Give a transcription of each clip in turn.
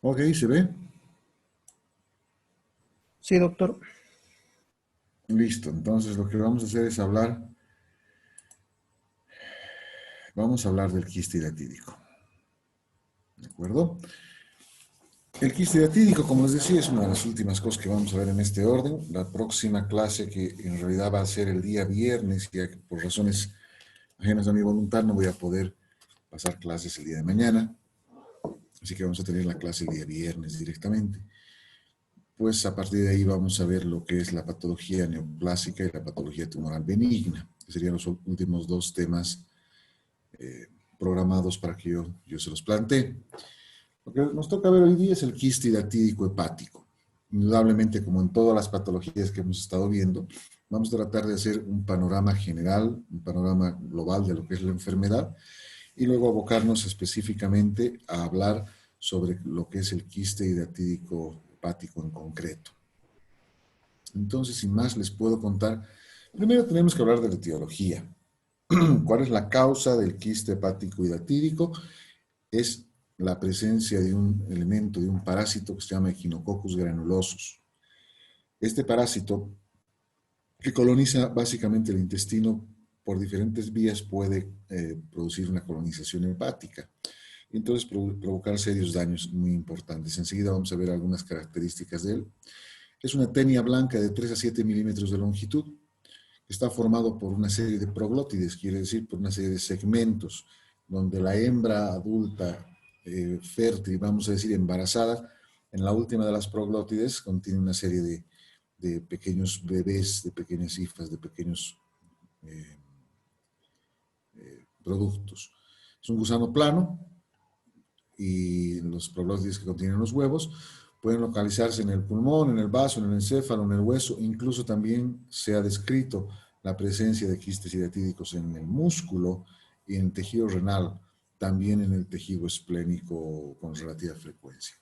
Ok, ¿se ve? Sí, doctor. Listo. Entonces lo que vamos a hacer es vamos a hablar del quiste hidatídico. ¿De acuerdo? El quiste hidatídico, como les decía, es una de las últimas cosas que vamos a ver en este orden. La próxima clase, que en realidad va a ser el día viernes, ya que por razones ajenas a mi voluntad no voy a poder pasar clases el día de mañana. Así que vamos a tener la clase el día viernes directamente. Pues a partir de ahí vamos a ver lo que es la patología neoplásica y la patología tumoral benigna, que serían los últimos dos temas eh, programados para que yo se los plantee. Lo que nos toca ver hoy día es el quiste hidatídico hepático. Indudablemente, como en todas las patologías que hemos estado viendo, vamos a tratar de hacer un panorama general, un panorama global de lo que es la enfermedad y luego abocarnos específicamente a hablar sobre lo que es el quiste hidatídico hepático en concreto. Entonces, sin más, les puedo contar. Primero tenemos que hablar de la etiología. ¿Cuál es la causa del quiste hepático hidatídico? Es la presencia de un elemento, de un parásito que se llama Echinococcus granulosus. Este parásito, que coloniza básicamente el intestino por diferentes vías, puede producir una colonización hepática y entonces provocar serios daños muy importantes. Enseguida vamos a ver algunas características de él. Es una tenia blanca de 3 a 7 milímetros de longitud. Está formado por una serie de proglótides, quiere decir por una serie de segmentos, donde la hembra adulta fértil, vamos a decir embarazada, en la última de las proglótides contiene una serie de pequeños bebés, de pequeñas hifas, de pequeños eh, productos. Es un gusano plano y los proglótides que contienen los huevos pueden localizarse en el pulmón, en el vaso, en el encéfalo, en el hueso. Incluso también se ha descrito la presencia de quistes hidatídicos en el músculo y en el tejido renal, también en el tejido esplénico con relativa frecuencia.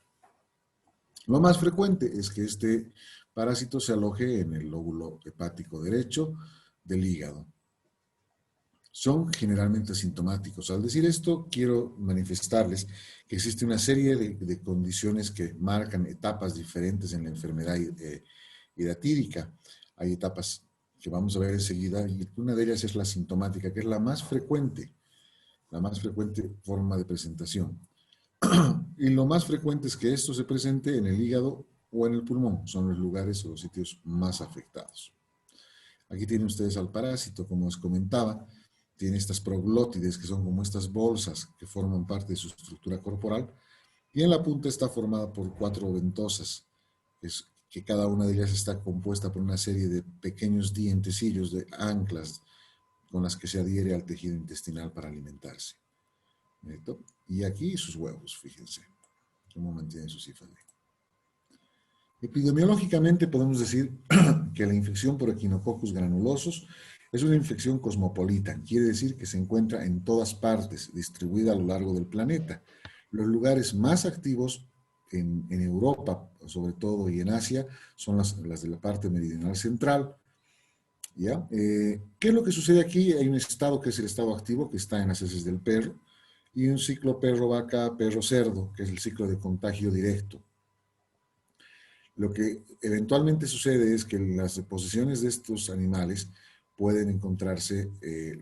Lo más frecuente es que este parásito se aloje en el lóbulo hepático derecho del hígado. Son generalmente asintomáticos. Al decir esto, quiero manifestarles que existe una serie de condiciones que marcan etapas diferentes en la enfermedad hidatídica. Hay etapas que vamos a ver enseguida y una de ellas es la sintomática, que es la más frecuente forma de presentación. Y lo más frecuente es que esto se presente en el hígado o en el pulmón. Son los lugares o los sitios más afectados. Aquí tienen ustedes al parásito, como les comentaba. Tiene estas proglótides, que son como estas bolsas que forman parte de su estructura corporal. Y en la punta está formada por 4 ventosas, que cada una de ellas está compuesta por una serie de pequeños dientecillos de anclas con las que se adhiere al tejido intestinal para alimentarse. ¿Cierto? Y aquí sus huevos, fíjense cómo mantienen sus cifras. Epidemiológicamente podemos decir que la infección por Echinococcus granulosus es una infección cosmopolita, quiere decir que se encuentra en todas partes, distribuida a lo largo del planeta. Los lugares más activos en Europa, sobre todo, y en Asia, son las de la parte meridional central. ¿Ya? ¿Qué es lo que sucede aquí? Hay un estado que es el estado activo, que está en las heces del perro, y un ciclo perro-vaca, perro-cerdo, que es el ciclo de contagio directo. Lo que eventualmente sucede es que en las deposiciones de estos animales pueden encontrarse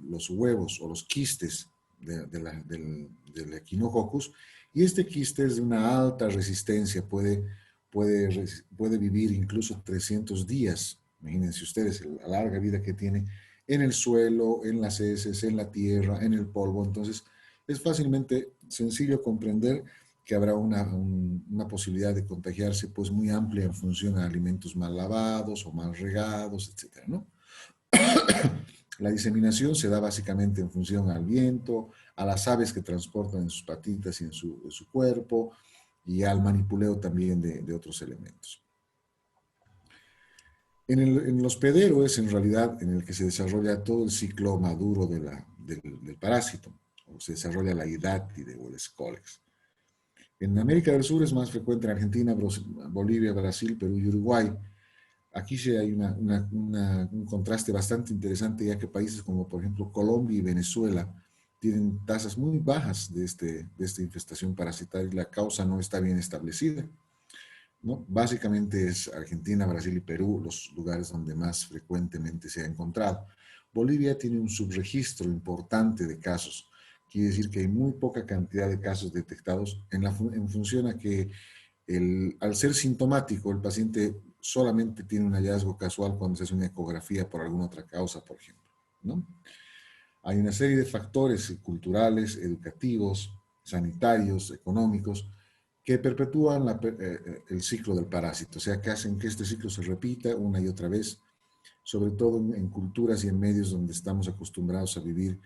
los huevos o los quistes del Echinococcus, y este quiste es de una alta resistencia, puede vivir incluso 300 días. Imagínense ustedes la larga vida que tiene en el suelo, en las heces, en la tierra, en el polvo. Entonces, es fácilmente sencillo comprender que habrá una posibilidad de contagiarse pues muy amplia en función a alimentos mal lavados o mal regados, etcétera, ¿no? La diseminación se da básicamente en función al viento, a las aves que transportan en sus patitas y en su cuerpo, y al manipuleo también de otros elementos. En el hospedero es en realidad en el que se desarrolla todo el ciclo maduro del parásito, o se desarrolla la hidátide o el escólex. En América del Sur es más frecuente en Argentina, Bolivia, Brasil, Perú y Uruguay. Aquí sí hay un contraste bastante interesante, ya que países como, por ejemplo, Colombia y Venezuela tienen tasas muy bajas de esta infestación parasitaria y la causa no está bien establecida, ¿no? Básicamente es Argentina, Brasil y Perú los lugares donde más frecuentemente se ha encontrado. Bolivia tiene un subregistro importante de casos. Quiere decir que hay muy poca cantidad de casos detectados en función a que al ser sintomático, el paciente solamente tiene un hallazgo casual cuando se hace una ecografía por alguna otra causa, por ejemplo, ¿no? Hay una serie de factores culturales, educativos, sanitarios, económicos, que perpetúan el ciclo del parásito, o sea, que hacen que este ciclo se repita una y otra vez, sobre todo en culturas y en medios donde estamos acostumbrados a vivir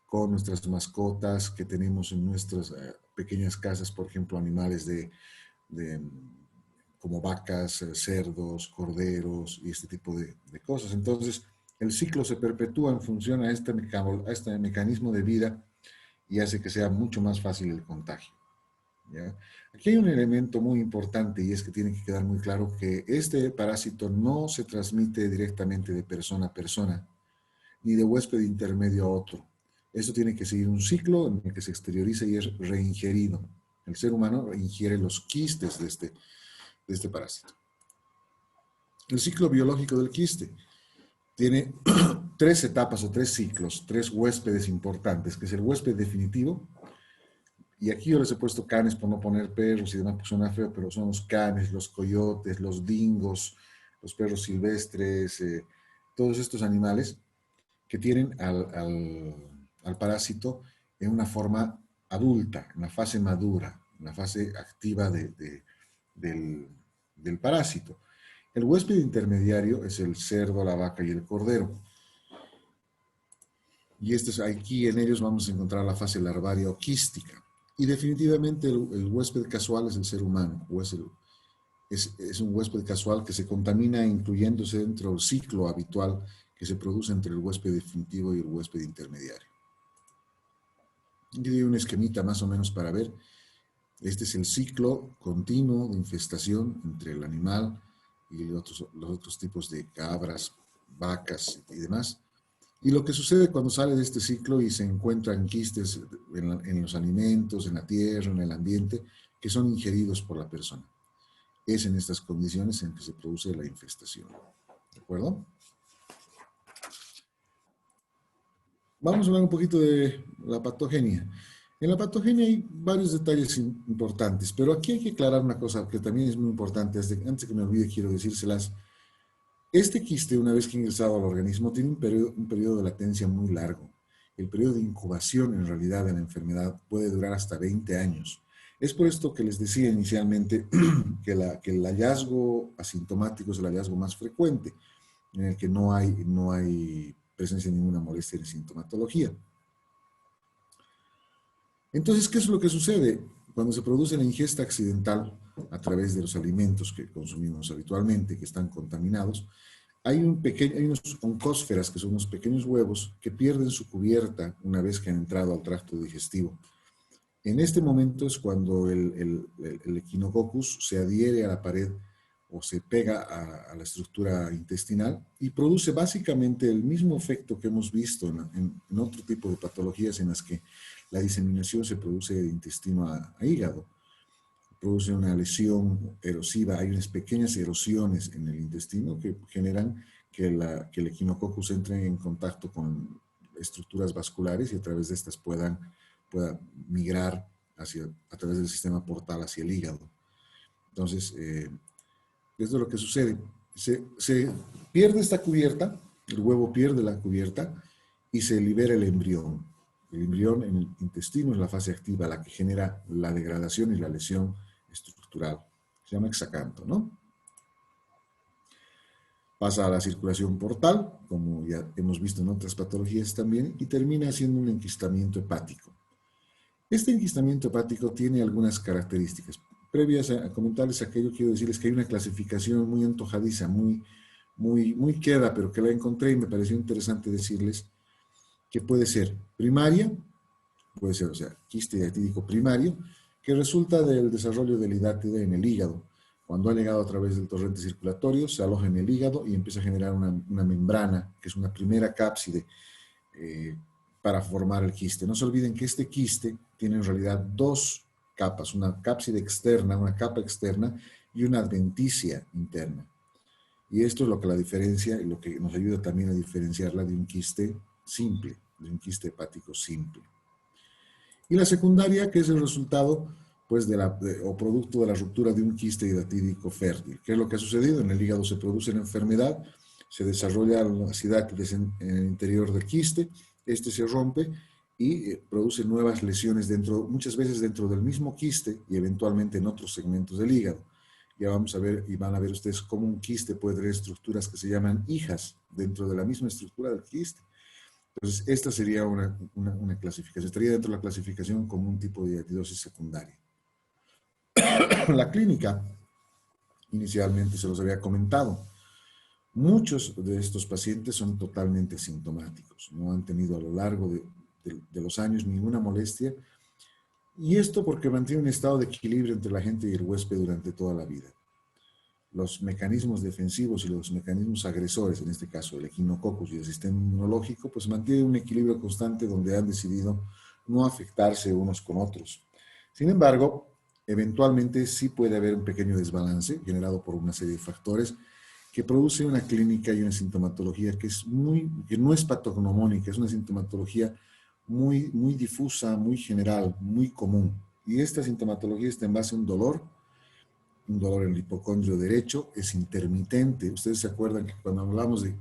con nuestras mascotas, que tenemos en nuestras pequeñas casas, por ejemplo, animales de como vacas, cerdos, corderos y este tipo de cosas. Entonces, el ciclo se perpetúa en función a este mecanismo de vida y hace que sea mucho más fácil el contagio, ¿ya? Aquí hay un elemento muy importante y es que tiene que quedar muy claro que este parásito no se transmite directamente de persona a persona, ni de huésped intermedio a otro. Esto tiene que seguir un ciclo en el que se exterioriza y es reingerido. El ser humano ingiere los quistes de este parásito. El ciclo biológico del quiste tiene tres etapas o tres ciclos, tres huéspedes importantes, que es el huésped definitivo, y aquí yo les he puesto canes por no poner perros y demás, porque suena feo, pero son los canes, los coyotes, los dingos, los perros silvestres, todos estos animales que tienen al parásito en una forma adulta, en la fase madura, en la fase activa del, del parásito. El huésped intermediario es el cerdo, la vaca y el cordero. Y aquí en ellos vamos a encontrar la fase larvaria o quística. Y definitivamente el huésped casual es el ser humano, es un huésped casual que se contamina incluyéndose dentro del ciclo habitual que se produce entre el huésped definitivo y el huésped intermediario. Aquí hay un esquemita más o menos para ver. Este es el ciclo continuo de infestación entre el animal y los otros tipos de cabras, vacas y demás. Y lo que sucede cuando sale de este ciclo y se encuentran quistes en los alimentos, en la tierra, en el ambiente, que son ingeridos por la persona. Es en estas condiciones en que se produce la infestación. ¿De acuerdo? Vamos a hablar un poquito de la patogenia. En la patogenia hay varios detalles importantes, pero aquí hay que aclarar una cosa que también es muy importante. Antes de que me olvide, quiero decírselas. Este quiste, una vez que ha ingresado al organismo, tiene un periodo de latencia muy largo. El periodo de incubación, en realidad, de la enfermedad puede durar hasta 20 años. Es por esto que les decía inicialmente que el hallazgo asintomático es el hallazgo más frecuente, en el que no hay presencia de ninguna molestia ni sintomatología. Entonces, ¿qué es lo que sucede? Cuando se produce la ingesta accidental a través de los alimentos que consumimos habitualmente, que están contaminados, hay unos oncósferas, que son unos pequeños huevos, que pierden su cubierta una vez que han entrado al tracto digestivo. En este momento es cuando el Echinococcus se adhiere a la pared o se pega a la estructura intestinal y produce básicamente el mismo efecto que hemos visto en otro tipo de patologías en las que la diseminación se produce de intestino a hígado. Produce una lesión erosiva, hay unas pequeñas erosiones en el intestino que generan que el Echinococcus entre en contacto con estructuras vasculares y a través de estas pueda migrar a través del sistema portal hacia el hígado. Entonces, esto es lo que sucede. Se pierde esta cubierta, el huevo pierde la cubierta y se libera el embrión. El embrión en el intestino es la fase activa, la que genera la degradación y la lesión estructural. Se llama hexacanto, ¿no? Pasa a la circulación portal, como ya hemos visto en otras patologías también, y termina siendo un enquistamiento hepático. Este enquistamiento hepático tiene algunas características. Previas a comentarles aquello, quiero decirles que hay una clasificación muy antojadiza, muy queda, pero que la encontré y me pareció interesante decirles que puede ser primaria, puede ser, o sea, quiste hidatídico primario, que resulta del desarrollo del hidátide en el hígado. Cuando ha llegado a través del torrente circulatorio, se aloja en el hígado y empieza a generar una membrana, que es una primera cápside, para formar el quiste. No se olviden que este quiste tiene en realidad dos capas, una cápside externa, una capa externa y una adventicia interna. Y esto es lo que la diferencia y lo que nos ayuda también a diferenciarla de un quiste simple, de un quiste hepático simple. Y la secundaria, que es el resultado pues, o producto de la ruptura de un quiste hidratídico fértil. ¿Qué es lo que ha sucedido? En el hígado se produce la enfermedad, se desarrolla la acidáctides en el interior del quiste, este se rompe y produce nuevas lesiones muchas veces dentro del mismo quiste y eventualmente en otros segmentos del hígado. Ya vamos a ver y van a ver ustedes cómo un quiste puede tener estructuras que se llaman hijas dentro de la misma estructura del quiste. Entonces, esta sería una clasificación, estaría dentro de la clasificación como un tipo de hidratidosis secundaria. La clínica, inicialmente se los había comentado, muchos de estos pacientes son totalmente asintomáticos, no han tenido a lo largo de los años ninguna molestia, y esto porque mantiene un estado de equilibrio entre la gente y el huésped durante toda la vida. Los mecanismos defensivos y los mecanismos agresores, en este caso el Echinococcus y el sistema inmunológico, pues mantienen un equilibrio constante donde han decidido no afectarse unos con otros. Sin embargo, eventualmente sí puede haber un pequeño desbalance generado por una serie de factores que produce una clínica y una sintomatología que no es patognomónica, es una sintomatología muy difusa, muy general, muy común. Y esta sintomatología está en base a un dolor en el hipocondrio derecho, es intermitente. Ustedes se acuerdan que cuando hablamos de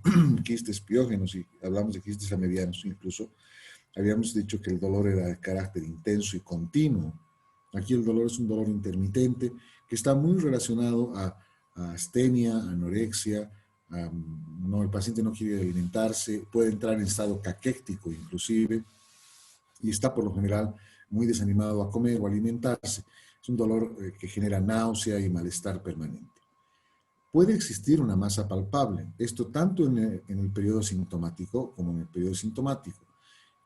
quistes piógenos y hablamos de quistes amedianos incluso, habíamos dicho que el dolor era de carácter intenso y continuo. Aquí el dolor es un dolor intermitente que está muy relacionado a astenia, anorexia, el paciente no quiere alimentarse, puede entrar en estado caquéctico inclusive, y está por lo general muy desanimado a comer o alimentarse. Es un dolor que genera náusea y malestar permanente. Puede existir una masa palpable, esto tanto en el periodo sintomático como en el periodo sintomático.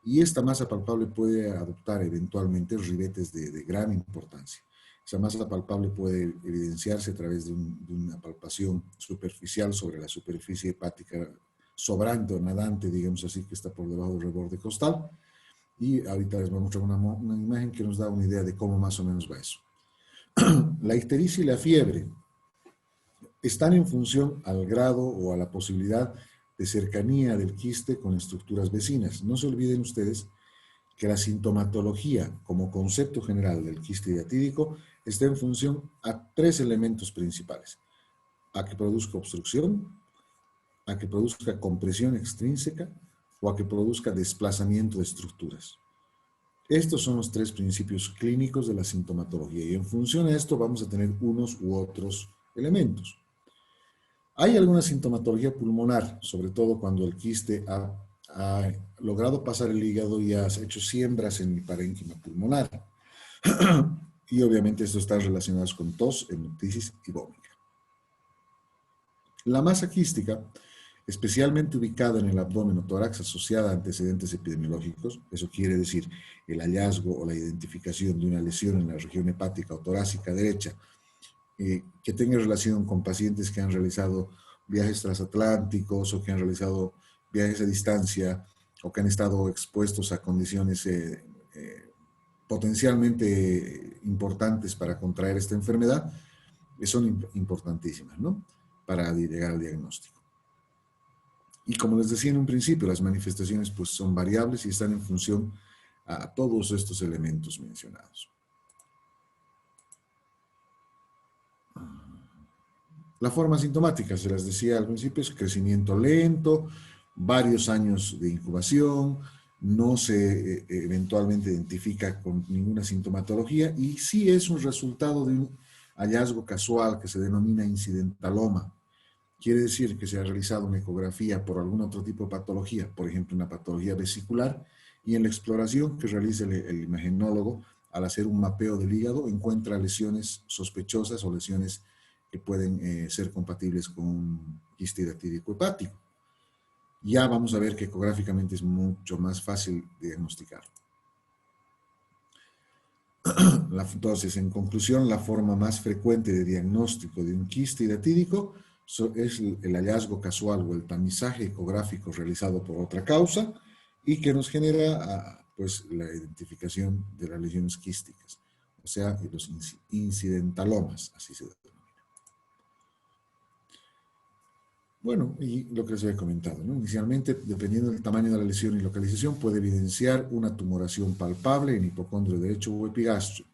Y esta masa palpable puede adoptar eventualmente ribetes de gran importancia. Esa masa palpable puede evidenciarse a través de una palpación superficial sobre la superficie hepática sobrante o nadante, digamos así, que está por debajo del reborde costal. Y ahorita les voy a mostrar una imagen que nos da una idea de cómo más o menos va eso. La ictericia y la fiebre están en función al grado o a la posibilidad de cercanía del quiste con estructuras vecinas. No se olviden ustedes que la sintomatología como concepto general del quiste hidratídico está en función a tres elementos principales: a que produzca obstrucción, a que produzca compresión extrínseca o a que produzca desplazamiento de estructuras. Estos son los tres principios clínicos de la sintomatología y en función a esto vamos a tener unos u otros elementos. Hay alguna sintomatología pulmonar, sobre todo cuando el quiste ha logrado pasar el hígado y ha hecho siembras en el parénquima pulmonar. Y obviamente esto está relacionado con tos, hemoptisis y vómito. La masa quística, especialmente ubicada en el abdomen o tórax asociada a antecedentes epidemiológicos, eso quiere decir el hallazgo o la identificación de una lesión en la región hepática o torácica derecha, que tenga relación con pacientes que han realizado viajes transatlánticos o que han realizado viajes a distancia o que han estado expuestos a condiciones potencialmente importantes para contraer esta enfermedad, son importantísimas, ¿no?, para llegar al diagnóstico. Y como les decía en un principio, las manifestaciones pues son variables y están en función a todos estos elementos mencionados. La forma sintomática, se las decía al principio, es crecimiento lento, varios años de incubación, no se eventualmente identifica con ninguna sintomatología y sí es un resultado de un hallazgo casual que se denomina incidentaloma. Quiere decir que se ha realizado una ecografía por algún otro tipo de patología, por ejemplo una patología vesicular, y en la exploración que realiza el imagenólogo, al hacer un mapeo del hígado, encuentra lesiones sospechosas o lesiones que pueden ser compatibles con un quiste hidratídico hepático. Ya vamos a ver que ecográficamente es mucho más fácil diagnosticar. Entonces, en conclusión, la forma más frecuente de diagnóstico de un quiste hidratídico es el hallazgo casual o el tamizaje ecográfico realizado por otra causa y que nos genera pues la identificación de las lesiones quísticas, o sea, los incidentalomas, así se denomina. Bueno, y lo que les había comentado, ¿no? Inicialmente, dependiendo del tamaño de la lesión y localización, puede evidenciar una tumoración palpable en hipocondrio derecho o epigastrio.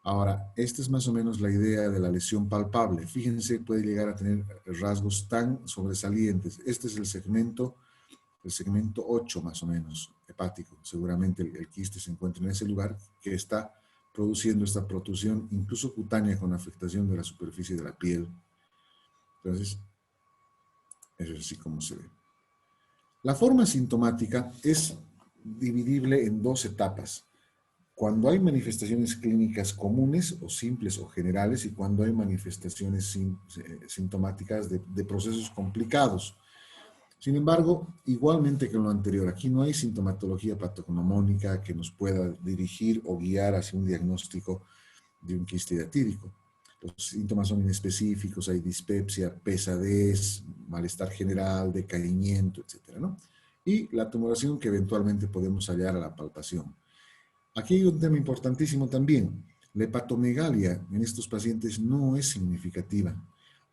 Ahora, esta es más o menos la idea de la lesión palpable. Fíjense, puede llegar a tener rasgos tan sobresalientes. Este es el segmento 8 más o menos, hepático. Seguramente el quiste se encuentra en ese lugar que está produciendo esta protrusión, incluso cutánea, con afectación de la superficie de la piel. Entonces, eso es así como se ve. La forma sintomática es dividible en dos etapas. Cuando hay manifestaciones clínicas comunes o simples o generales y cuando hay manifestaciones sintomáticas de procesos complicados. Sin embargo, igualmente que en lo anterior, aquí no hay sintomatología patognomónica que nos pueda dirigir o guiar hacia un diagnóstico de un quiste hiatídico. Los síntomas son inespecíficos, hay dispepsia, pesadez, malestar general, decaimiento, etcétera, ¿no? Y la tumoración que eventualmente podemos hallar a la palpación. Aquí hay un tema importantísimo también. La hepatomegalia en estos pacientes no es significativa,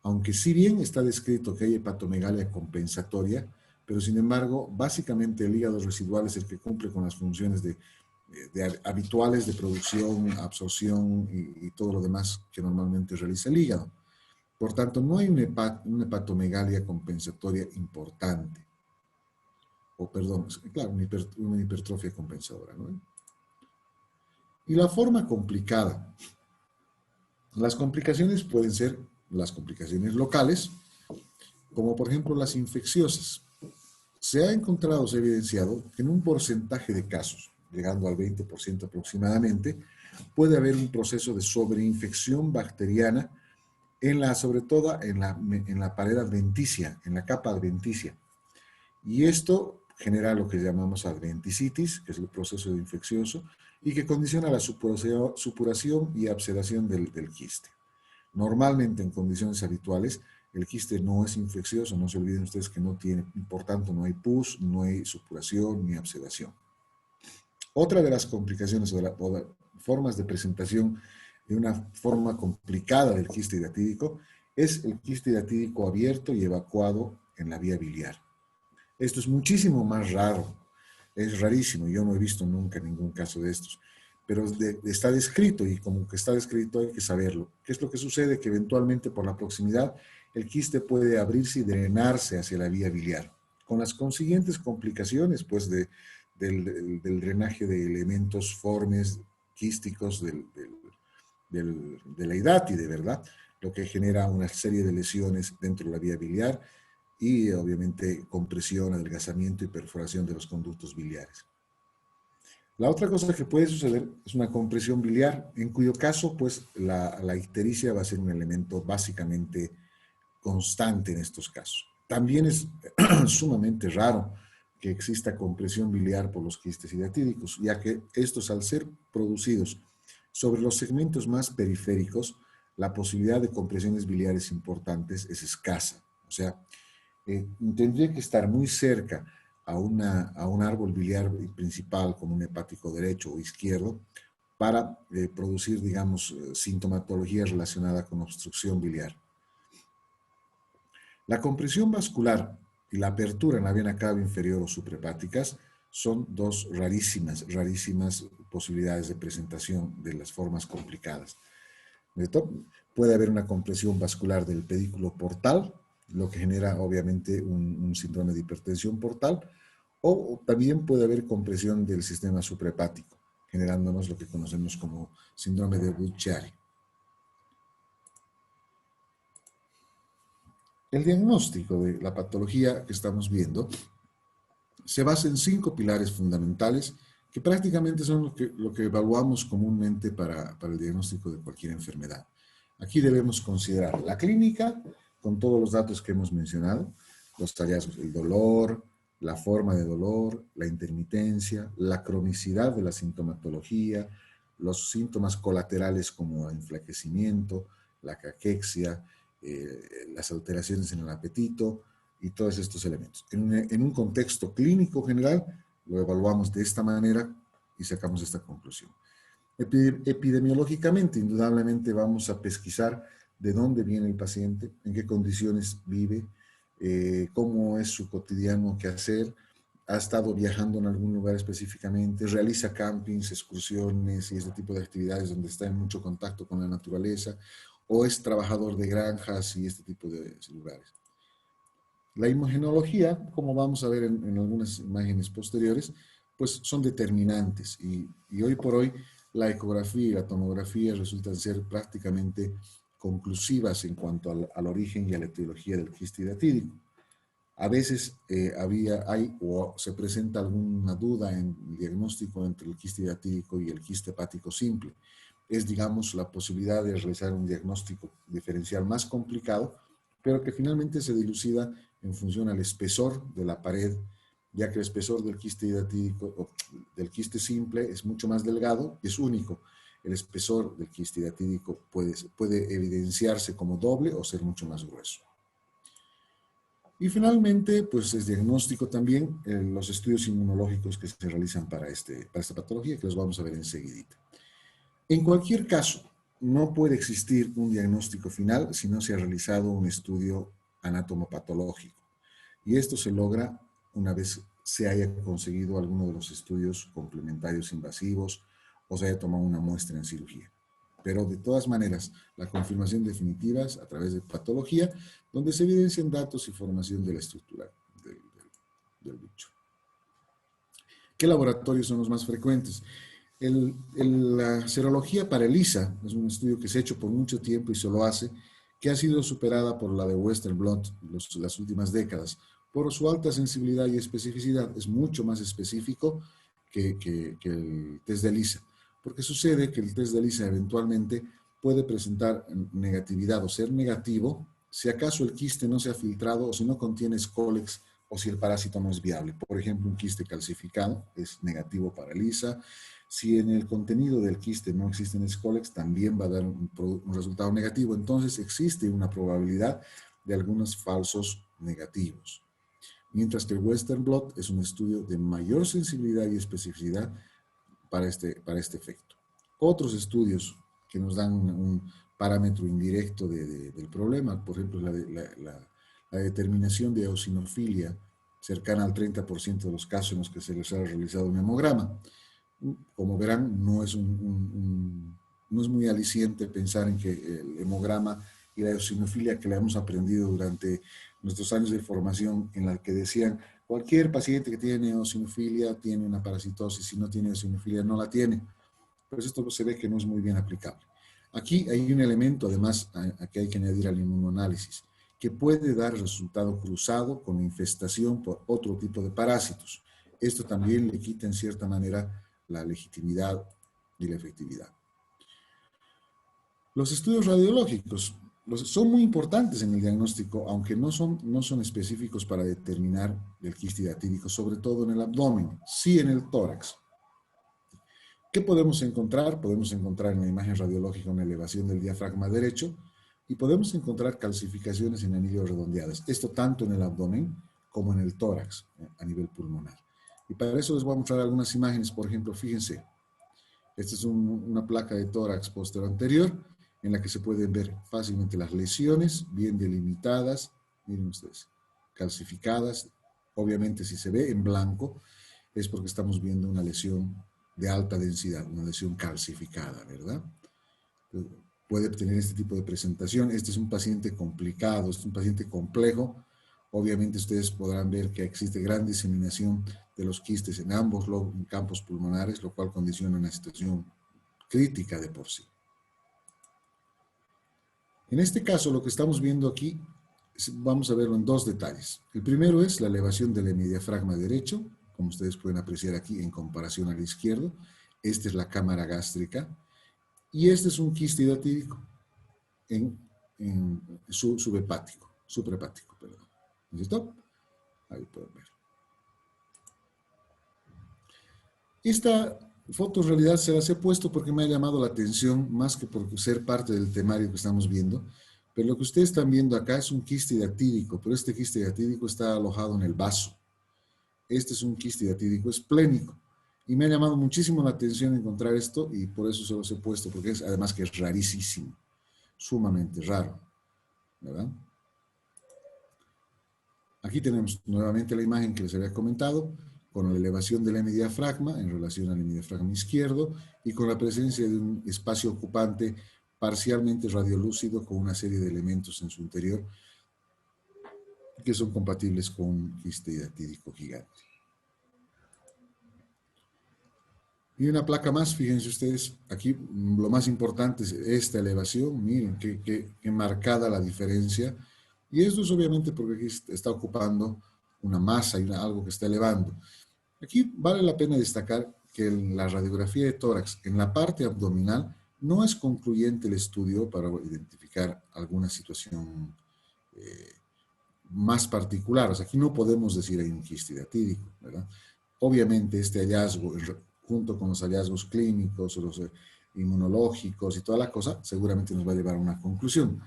aunque si bien está descrito que hay hepatomegalia compensatoria, pero sin embargo, básicamente el hígado residual es el que cumple con las funciones habituales de producción, absorción y todo lo demás que normalmente realiza el hígado. Por tanto, no hay una hepatomegalia compensatoria importante. O perdón, claro, una hipertrofia compensadora, ¿no? Y la forma complicada. Las complicaciones pueden ser las complicaciones locales, como por ejemplo las infecciosas. Se ha encontrado, se ha evidenciado que en un porcentaje de casos, llegando al 20% aproximadamente, puede haber un proceso de sobreinfección bacteriana sobre todo en la pared adventicia, en la capa adventicia. Y esto genera lo que llamamos adventicitis, que es el proceso infeccioso, y que condiciona la supuración y abscedación del quiste. Normalmente, en condiciones habituales, el quiste no es infeccioso, no se olviden ustedes que no tiene, por tanto, no hay pus, no hay supuración ni abscedación. Otra de las complicaciones o de formas de presentación de una forma complicada del quiste hiatídico es el quiste hiatídico abierto y evacuado en la vía biliar. Esto es muchísimo más raro, es rarísimo, yo no he visto nunca ningún caso de estos, pero está descrito y como que está descrito hay que saberlo. ¿Qué es lo que sucede? Que eventualmente por la proximidad el quiste puede abrirse y drenarse hacia la vía biliar, con las consiguientes complicaciones pues del drenaje de elementos formes quísticos de la hidátide, ¿verdad? Lo que genera una serie de lesiones dentro de la vía biliar y obviamente compresión, adelgazamiento y perforación de los conductos biliares. La otra cosa que puede suceder es una compresión biliar, en cuyo caso pues la ictericia va a ser un elemento básicamente constante en estos casos. También es sumamente raro que exista compresión biliar por los quistes hiatídicos, ya que estos al ser producidos sobre los segmentos más periféricos, la posibilidad de compresiones biliares importantes es escasa. O sea, tendría que estar muy cerca a un árbol biliar principal, como un hepático derecho o izquierdo, para producir, digamos, sintomatología relacionada con obstrucción biliar. La compresión vascular y la apertura en la vena cava inferior o suprahepáticas son dos rarísimas posibilidades de presentación de las formas complicadas. Puede haber una compresión vascular del pedículo portal, lo que genera obviamente un síndrome de hipertensión portal, o también puede haber compresión del sistema suprahepático, generándonos lo que conocemos como síndrome de Budd-Chiari. El diagnóstico de la patología que estamos viendo se basa en 5 pilares fundamentales que prácticamente son lo que evaluamos comúnmente para el diagnóstico de cualquier enfermedad. Aquí debemos considerar la clínica, con todos los datos que hemos mencionado, los hallazgos, el dolor, la forma de dolor, la intermitencia, la cronicidad de la sintomatología, los síntomas colaterales como enflaquecimiento, la caquexia, las alteraciones en el apetito y todos estos elementos. En un contexto clínico general, lo evaluamos de esta manera y sacamos esta conclusión. Epidemiológicamente, indudablemente vamos a pesquisar de dónde viene el paciente, en qué condiciones vive, cómo es su cotidiano quehacer, ha estado viajando en algún lugar específicamente, realiza campings, excursiones y este tipo de actividades donde está en mucho contacto con la naturaleza, o es trabajador de granjas y este tipo de lugares. La imagenología, como vamos a ver en algunas imágenes posteriores, pues son determinantes y hoy por hoy la ecografía y la tomografía resultan ser prácticamente conclusivas en cuanto al origen y a la etiología del quiste hidatídico. A veces hay o se presenta alguna duda en el diagnóstico entre el quiste hidatídico y el quiste hepático simple. Es, digamos, la posibilidad de realizar un diagnóstico diferencial más complicado, pero que finalmente se dilucida en función al espesor de la pared, ya que el espesor del quiste hidatídico o del quiste simple es mucho más delgado y es único. El espesor del quiste hidatídico puede evidenciarse como doble o ser mucho más grueso. Y finalmente, pues es diagnóstico también los estudios inmunológicos que se realizan para esta patología, que los vamos a ver enseguidita. En cualquier caso, no puede existir un diagnóstico final si no se ha realizado un estudio anatomopatológico. Y esto se logra una vez se haya conseguido alguno de los estudios complementarios invasivos o se haya tomado una muestra en cirugía. Pero de todas maneras, la confirmación definitiva es a través de patología, donde se evidencian datos y formación de la estructura del bicho. ¿Qué laboratorios son los más frecuentes? La serología para ELISA es un estudio que se ha hecho por mucho tiempo y se lo hace, que ha sido superada por la de Western blot las últimas décadas, por su alta sensibilidad y especificidad. Es mucho más específico que el test de ELISA, porque sucede que el test de ELISA eventualmente puede presentar negatividad o ser negativo si acaso el quiste no se ha filtrado o si no contiene Scolex o si el parásito no es viable. Por ejemplo, un quiste calcificado es negativo para ELISA. Si en el contenido del quiste no existen Scolex, también va a dar un resultado negativo. Entonces existe una probabilidad de algunos falsos negativos. Mientras que el Western blot es un estudio de mayor sensibilidad y especificidad para este efecto. Otros estudios que nos dan un parámetro indirecto del problema, por ejemplo, la determinación de eosinofilia cercana al 30% de los casos en los que se les ha realizado un hemograma. Como verán, no es muy aliciente pensar en que el hemograma y la eosinofilia que le hemos aprendido durante nuestros años de formación, en la que decían cualquier paciente que tiene eosinofilia tiene una parasitosis, si no tiene eosinofilia no la tiene. Pues esto se ve que no es muy bien aplicable. Aquí hay un elemento, además, que hay que añadir al inmunoanálisis, que puede dar resultado cruzado con infestación por otro tipo de parásitos. Esto también le quita en cierta manera la legitimidad y la efectividad. Los estudios radiológicos son muy importantes en el diagnóstico, aunque no son específicos para determinar el quiste hidatídico, sobre todo en el abdomen, sí en el tórax. ¿Qué podemos encontrar? Podemos encontrar en la imagen radiológica una elevación del diafragma derecho y podemos encontrar calcificaciones en anillos redondeadas. Esto tanto en el abdomen como en el tórax a nivel pulmonar. Y para eso les voy a mostrar algunas imágenes. Por ejemplo, fíjense, esta es una placa de tórax posterior anterior en la que se pueden ver fácilmente las lesiones bien delimitadas. Miren ustedes, calcificadas. Obviamente si se ve en blanco es porque estamos viendo una lesión de alta densidad, una lesión calcificada, ¿verdad? Puede tener este tipo de presentación. Este es un paciente complicado, este es un paciente complejo. Obviamente ustedes podrán ver que existe gran diseminación de los quistes en ambos campos pulmonares, lo cual condiciona una situación crítica de por sí. En este caso, lo que estamos viendo aquí, vamos a verlo en dos detalles. El primero es la elevación del hemidiafragma derecho, como ustedes pueden apreciar aquí en comparación al izquierdo. Esta es la cámara gástrica y este es un quiste hidatídico en suprahepático, perdón. ¿Listo? Ahí pueden ver. Esta foto en realidad se las he puesto porque me ha llamado la atención, más que por ser parte del temario que estamos viendo. Pero lo que ustedes están viendo acá es un quiste hidatídico, pero este quiste hidatídico está alojado en el vaso. este es un quiste hidatídico esplénico. Y me ha llamado muchísimo la atención encontrar esto y por eso se los he puesto, porque es además que es rarísimo, sumamente raro, ¿verdad? Aquí tenemos nuevamente la imagen que les había comentado, con la elevación del hemidiafragma en relación al hemidiafragma izquierdo y con la presencia de un espacio ocupante parcialmente radiolúcido con una serie de elementos en su interior que son compatibles con un quiste hidatídico gigante. Y una placa más, fíjense ustedes, aquí lo más importante es esta elevación, miren qué marcada la diferencia. Y esto es obviamente porque aquí está ocupando una masa y algo que está elevando. Aquí vale la pena destacar que en la radiografía de tórax, en la parte abdominal, no es concluyente el estudio para identificar alguna situación eh, más particular. O sea, aquí no podemos decir hay un quiste hidatídico, ¿verdad? Obviamente este hallazgo, junto con los hallazgos clínicos o los inmunológicos y toda la cosa, seguramente nos va a llevar a una conclusión.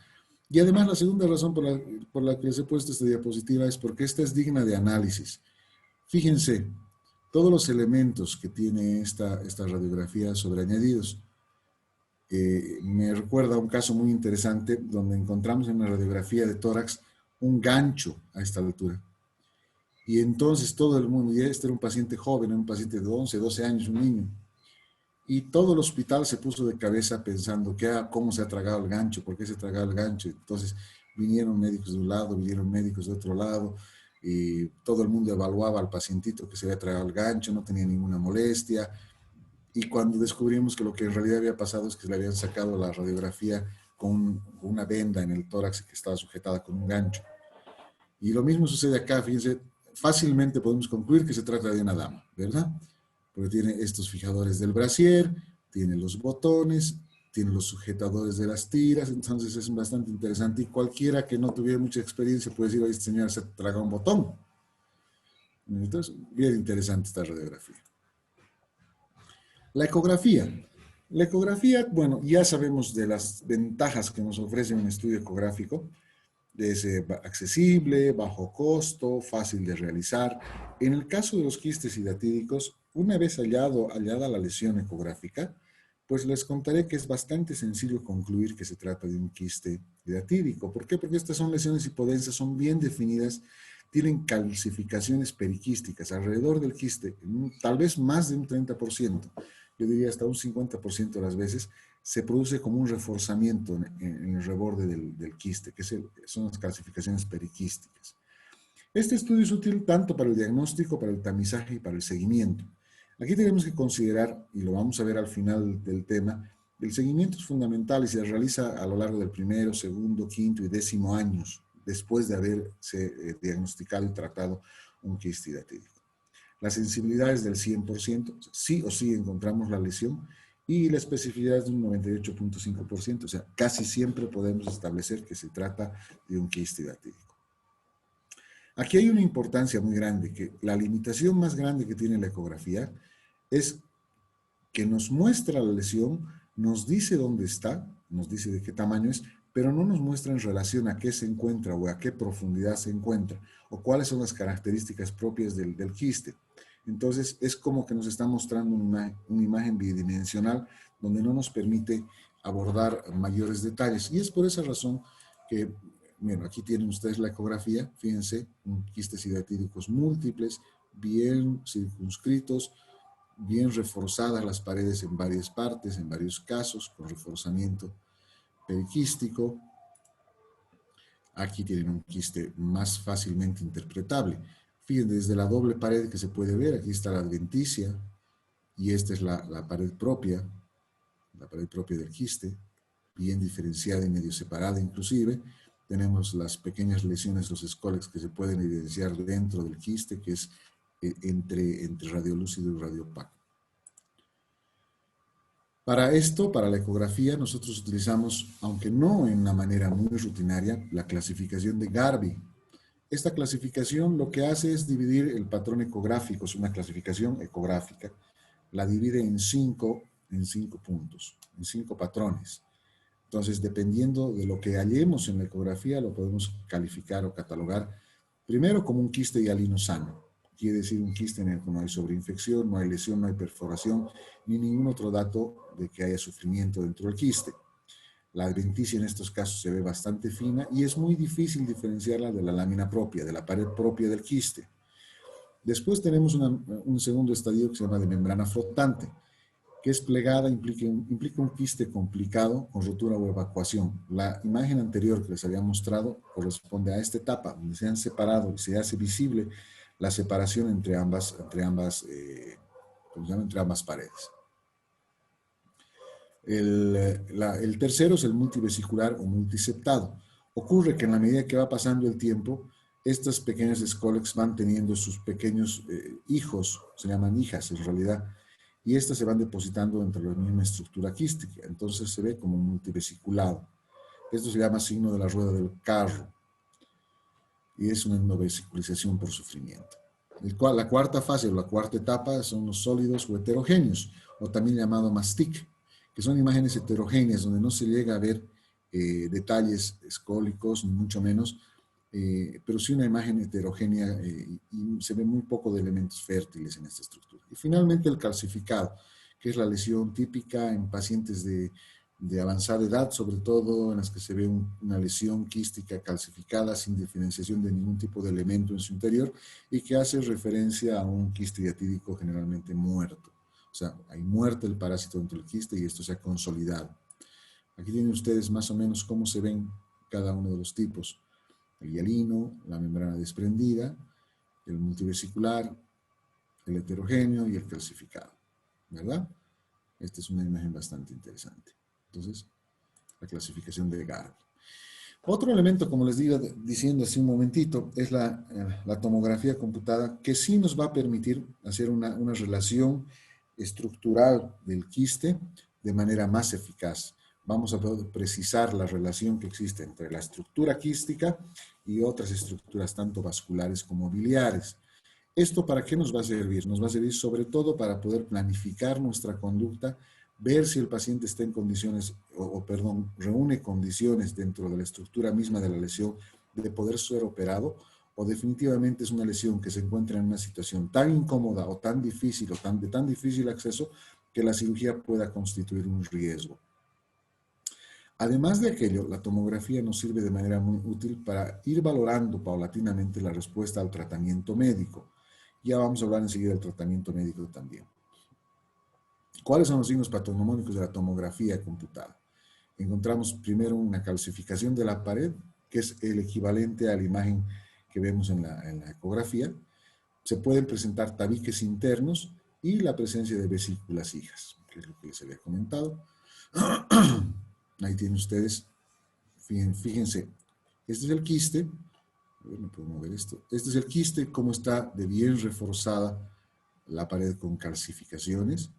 Y además la segunda razón por la que les he puesto esta diapositiva es porque esta es digna de análisis. Fíjense, todos los elementos que tiene esta radiografía sobreañadidos. Me recuerda a un caso muy interesante donde encontramos en una radiografía de tórax un gancho a esta altura. Y entonces todo el mundo, y este era un paciente joven, un paciente de 11, 12 años, un niño, y todo el hospital se puso de cabeza pensando cómo se ha tragado el gancho, por qué se ha tragado el gancho. Entonces vinieron médicos de un lado, vinieron médicos de otro lado, y todo el mundo evaluaba al pacientito que se había tragado el gancho, no tenía ninguna molestia. Y cuando descubrimos que lo que en realidad había pasado es que le habían sacado la radiografía con una venda en el tórax que estaba sujetada con un gancho. Y lo mismo sucede acá, fíjense, fácilmente podemos concluir que se trata de una dama, ¿verdad? Porque tiene estos fijadores del brasier, tiene los botones, tiene los sujetadores de las tiras, entonces es bastante interesante y cualquiera que no tuviera mucha experiencia puede decir, oye, esta señora se traga un botón. Entonces, bien interesante esta radiografía. La ecografía. La ecografía, bueno, ya sabemos de las ventajas que nos ofrece un estudio ecográfico. Es accesible, bajo costo, fácil de realizar. En el caso de los quistes hidatídicos, una vez hallada la lesión ecográfica, pues les contaré que es bastante sencillo concluir que se trata de un quiste hidatídico. ¿Por qué? Porque estas son lesiones hipodensas, son bien definidas, tienen calcificaciones periquísticas alrededor del quiste, tal vez más de un 30%, yo diría hasta un 50% de las veces, se produce como un reforzamiento en el reborde del quiste, que son las calcificaciones periquísticas. Este estudio es útil tanto para el diagnóstico, para el tamizaje y para el seguimiento. Aquí tenemos que considerar, y lo vamos a ver al final del tema, el seguimiento es fundamental y se realiza a lo largo del primero, segundo, quinto y 10º años después de haberse diagnosticado y tratado un quiste hidatídico. La sensibilidad es del 100%, sí o sí encontramos la lesión, y la especificidad es de un 98.5%, o sea, casi siempre podemos establecer que se trata de un quiste hidatídico. Aquí hay una importancia muy grande, que la limitación más grande que tiene la ecografía es que nos muestra la lesión, nos dice dónde está, nos dice de qué tamaño es, pero no nos muestra en relación a qué se encuentra o a qué profundidad se encuentra, o cuáles son las características propias del quiste. Entonces, es como que nos está mostrando una imagen bidimensional donde no nos permite abordar mayores detalles. Y es por esa razón que, bueno, aquí tienen ustedes la ecografía, fíjense, quistes hidatídicos múltiples, bien circunscritos, bien reforzadas las paredes en varias partes, en varios casos, con reforzamiento periquístico. Aquí tienen un quiste más fácilmente interpretable. Fíjense, desde la doble pared que se puede ver, aquí está la adventicia, y esta es la pared propia del quiste, bien diferenciada y medio separada inclusive. Tenemos las pequeñas lesiones, los escólex que se pueden evidenciar dentro del quiste, que es entre radiolúcido y radiopaco. Para esto, para la ecografía, nosotros utilizamos, aunque no en una manera muy rutinaria, la clasificación de Garvey. Esta clasificación lo que hace es dividir el patrón ecográfico, es una clasificación ecográfica, la divide en cinco puntos, en 5 patrones. Entonces, dependiendo de lo que hallemos en la ecografía, lo podemos calificar o catalogar primero como un quiste hialino sano. quiere decir un quiste en el que no hay sobreinfección, no hay lesión, no hay perforación, ni ningún otro dato de que haya sufrimiento dentro del quiste. La adventicia en estos casos se ve bastante fina y es muy difícil diferenciarla de la lámina propia, de la pared propia del quiste. Después tenemos un segundo estadio que se llama de membrana flotante, que es plegada, implica un quiste complicado con rotura o evacuación. La imagen anterior que les había mostrado corresponde a esta etapa, donde se han separado y se hace visible la separación entre ambas paredes. El tercero es el multivesicular o multiseptado. Ocurre que en la medida que va pasando el tiempo, estas pequeñas escólex van teniendo sus pequeños hijos, se llaman hijas en realidad, y estas se van depositando dentro de la misma estructura quística. Entonces se ve como multivesiculado. Esto se llama signo de la rueda del carro y es una endovesiculización por sufrimiento. La cuarta fase o la cuarta etapa son los sólidos o heterogéneos, o también llamado mastic, que son imágenes heterogéneas donde no se llega a ver detalles escólicos, ni mucho menos, pero sí una imagen heterogénea y se ve muy poco de elementos fértiles en esta estructura. Y finalmente el calcificado, que es la lesión típica en pacientes de avanzada edad, sobre todo en las que se ve una lesión quística calcificada sin diferenciación de ningún tipo de elemento en su interior y que hace referencia a un quiste diatídico generalmente muerto. O sea, hay muerte del parásito dentro del quiste y esto se ha consolidado. Aquí tienen ustedes más o menos cómo se ven cada uno de los tipos. El hialino, la membrana desprendida, el multivesicular, el heterogéneo y el calcificado, ¿verdad? Esta es una imagen bastante interesante. Entonces, la clasificación de Garg. Otro elemento, como les iba diciendo hace un momentito, es la tomografía computada, que sí nos va a permitir hacer una relación estructural del quiste de manera más eficaz. Vamos a poder precisar la relación que existe entre la estructura quística y otras estructuras, tanto vasculares como biliares. ¿Esto para qué nos va a servir? Nos va a servir sobre todo para poder planificar nuestra conducta, ver si el paciente está en condiciones, reúne condiciones dentro de la estructura misma de la lesión de poder ser operado, o definitivamente es una lesión que se encuentra en una situación tan incómoda o tan difícil o de tan difícil acceso que la cirugía pueda constituir un riesgo. Además de aquello, la tomografía nos sirve de manera muy útil para ir valorando paulatinamente la respuesta al tratamiento médico. Ya vamos a hablar enseguida del tratamiento médico también. ¿Cuáles son los signos patognomónicos de la tomografía computada? Encontramos primero una calcificación de la pared, que es el equivalente a la imagen que vemos en la ecografía. Se pueden presentar tabiques internos y la presencia de vesículas hijas, que es lo que les había comentado. Ahí tienen ustedes, fíjense, este es el quiste. A ver, no puedo mover esto. Este es el quiste, cómo está de bien reforzada la pared con calcificaciones.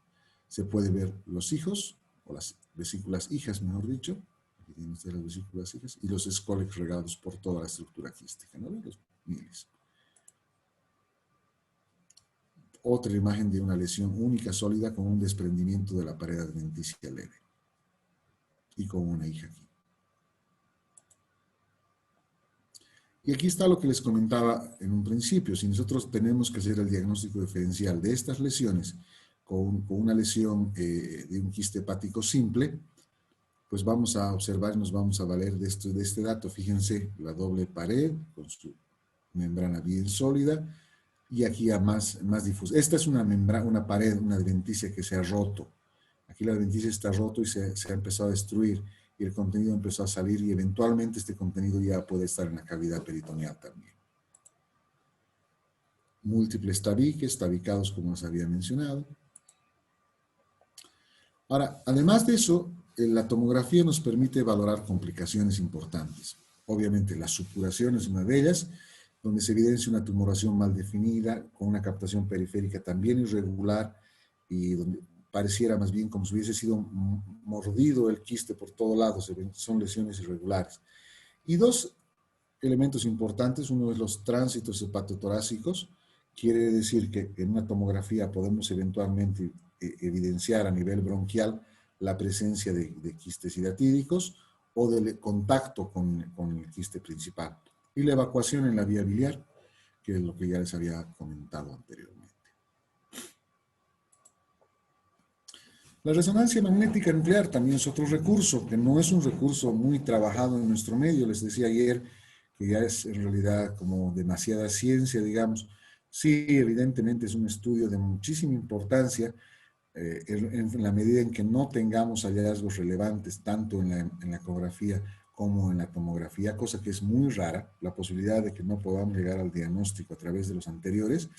Se puede ver los hijos, o las vesículas hijas, mejor dicho. Aquí tienen ustedes las vesículas hijas, y los escólex regados por toda la estructura quística, ¿no? Los miles. Otra imagen de una lesión única, sólida, con un desprendimiento de la pared adventicia leve. Y con una hija aquí. Y aquí está lo que les comentaba en un principio. Si nosotros tenemos que hacer el diagnóstico diferencial de estas lesiones con una lesión de un quiste hepático simple, pues vamos a observar, nos vamos a valer de este dato. Fíjense, la doble pared con su membrana bien sólida y aquí a más difusa. Esta es una pared, una adventicia que se ha roto. Aquí la adventicia está roto y se ha empezado a destruir y el contenido empezó a salir y eventualmente este contenido ya puede estar en la cavidad peritoneal también. Múltiples tabiques, tabicados como les había mencionado. Ahora, además de eso, la tomografía nos permite valorar complicaciones importantes. Obviamente, la supuración es una de ellas, donde se evidencia una tumoración mal definida, con una captación periférica también irregular y donde pareciera más bien como si hubiese sido mordido el quiste por todos lados, son lesiones irregulares. Y dos elementos importantes, uno es los tránsitos hepatotorácicos, quiere decir que en una tomografía podemos eventualmente evidenciar a nivel bronquial la presencia de quistes hidatídicos o del contacto con el quiste principal. Y la evacuación en la vía biliar, que es lo que ya les había comentado anteriormente. La resonancia magnética nuclear también es otro recurso, que no es un recurso muy trabajado en nuestro medio. Les decía ayer que ya es en realidad como demasiada ciencia, digamos. Sí, evidentemente es un estudio de muchísima importancia, en la medida en que no tengamos hallazgos relevantes tanto en la ecografía como en la tomografía, cosa que es muy rara. La posibilidad de que no podamos llegar al diagnóstico a través de los anteriores